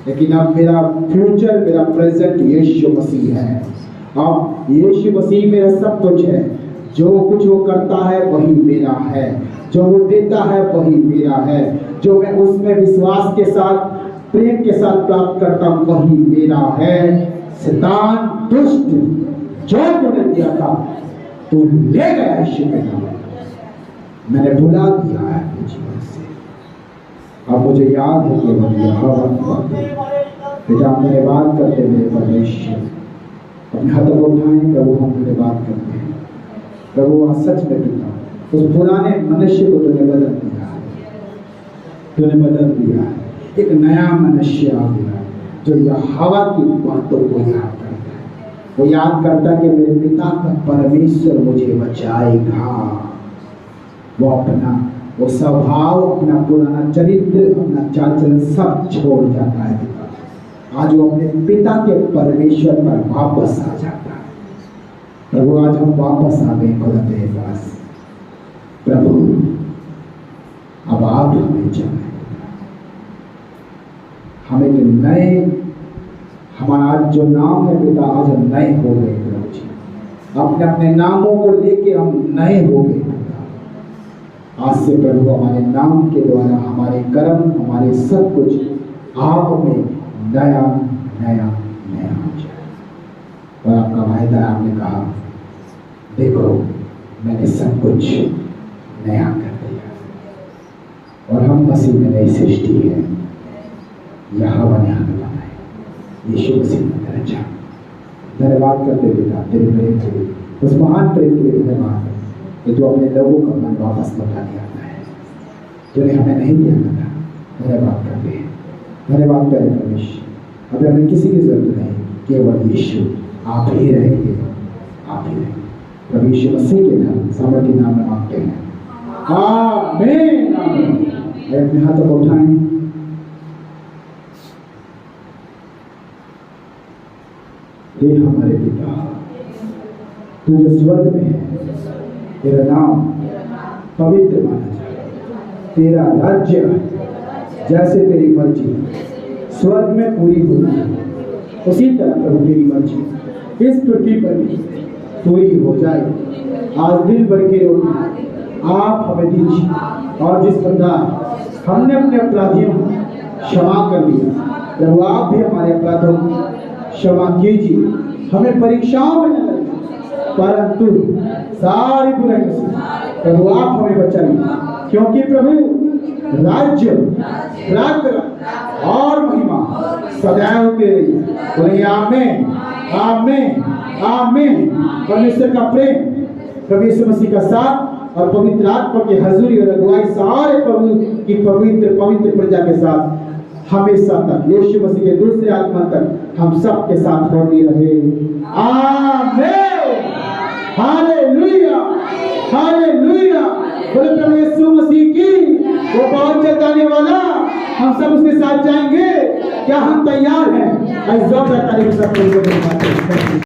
लेकिन अब मेरा फ्यूचर, मेरा प्रेजेंट यीशु मसीह है। अब यीशु मसीह मेरा सब कुछ है। जो कुछ वो करता है वही मेरा है, जो वो देता है वही मेरा है, जो मैं उसमें विश्वास के साथ, प्रेम के साथ प्राप्त करता हूँ वही मेरा है। शैतान दुष्ट, जो तूने दिया था तू ले गया यीशु के नाम, मैंने भुला दिया है जीवन से। अब मुझे याद है कि बेटा मेरे बात करते मेरे परमेश्वर, अपने हाथों को उठाएं प्रभु, हम मेरे बात करते हैं प्रभु। आज सच में पिता, उस पुराने मनुष्य को तूने बदल दिया है, तूने बदल दिया है। एक नया मनुष्य आ गया जो यहोवा की बातों को याद करता है। वो याद करता है कि मेरे पिता का परमेश्वर मुझे बचाएगा। वो अपना वो स्वभाव, अपना पुराना चरित्र, अपना चाल चलन सब छोड़ जाता है पिता। आज वो अपने पिता के परमेश्वर पर वापस आ जाता है। प्रभु आज हम वापस आ गए खुदा तेरे पास। प्रभु अब आप हमें जाने, हमें जो नए, हमारा जो नाम है पिता आज हम नए हो गए प्रभु जी। अपने अपने नामों को लेके हम नए हो गए पिता। आज से प्रभु हमारे नाम के द्वारा हमारे कर्म, हमारे सब कुछ आप में नया नया नया हो जाए। और आपका वायदा, आपने कहा देखो मैंने सब कुछ नया कर दिया। और हम मसीह में नई सृष्टि है। यहोवा ने हमें बनाया, यीशु मसीह ने दर्जा। धन्यवाद करते पिता तेरे प्रेम के लिए, उस महान प्रेम के लिए धन्यवाद कि तू अपने लोगों का मन वापस लौटा के आता है, जिन्हें हमें नहीं दिया था। धन्यवाद करते हैं, धन्यवाद करे परमेश्वर। अभी हमें किसी की जरूरत नहीं, केवल यीशु आप ही रहेंगे, आप ही रहेंगे। प्रभु यीशु मसीह के नाम सामर्थ्य नाम में मांगते हैं, आमीन आमीन। अपने हाथों को उठाएं। हे हमारे पिता, तू जो स्वर्ग में है, तेरा नाम पवित्र माना जाए। तेरा राज्य जैसे तेरी मर्जी स्वर्ग में पूरी होती है, उसी तरह प्रभु तेरी मर्जी इस पृथ्वी पर भी पूरी हो जाए। आज दिन भर की रोटी आप हमें दीजिए, और जिस प्रकार हमने अपने अपराधियों को क्षमा कर दिया, प्रभु आप भी हमारे अपराधों को क्षमा कीजिए। हमें परीक्षाओं में न लगे, परंतु सारी बुराइयों से प्रभु आप हमें बचाइए, क्योंकि प्रभु राज्य, पराक्रम और महिमा सदैव के लिए। आमीन आमीन आमीन। परमेश्वर का प्रेम, प्रभु यीशु मसीह का साथ और पवित्र आत्मा की हजूरी और अगुवाई सारे प्रभु की पवित्र पवित्र प्रजा के साथ हमेशा तक, यीशु मसीह के दूसरे आत्मा तक हम सब के साथ होती रहे। आमीन हालेलुया हालेलुया। बोले प्रभु यीशु मसीह की। वो बहुत जताने वाला, हम सब उसके साथ जाएंगे। क्या हम तैयार हैं?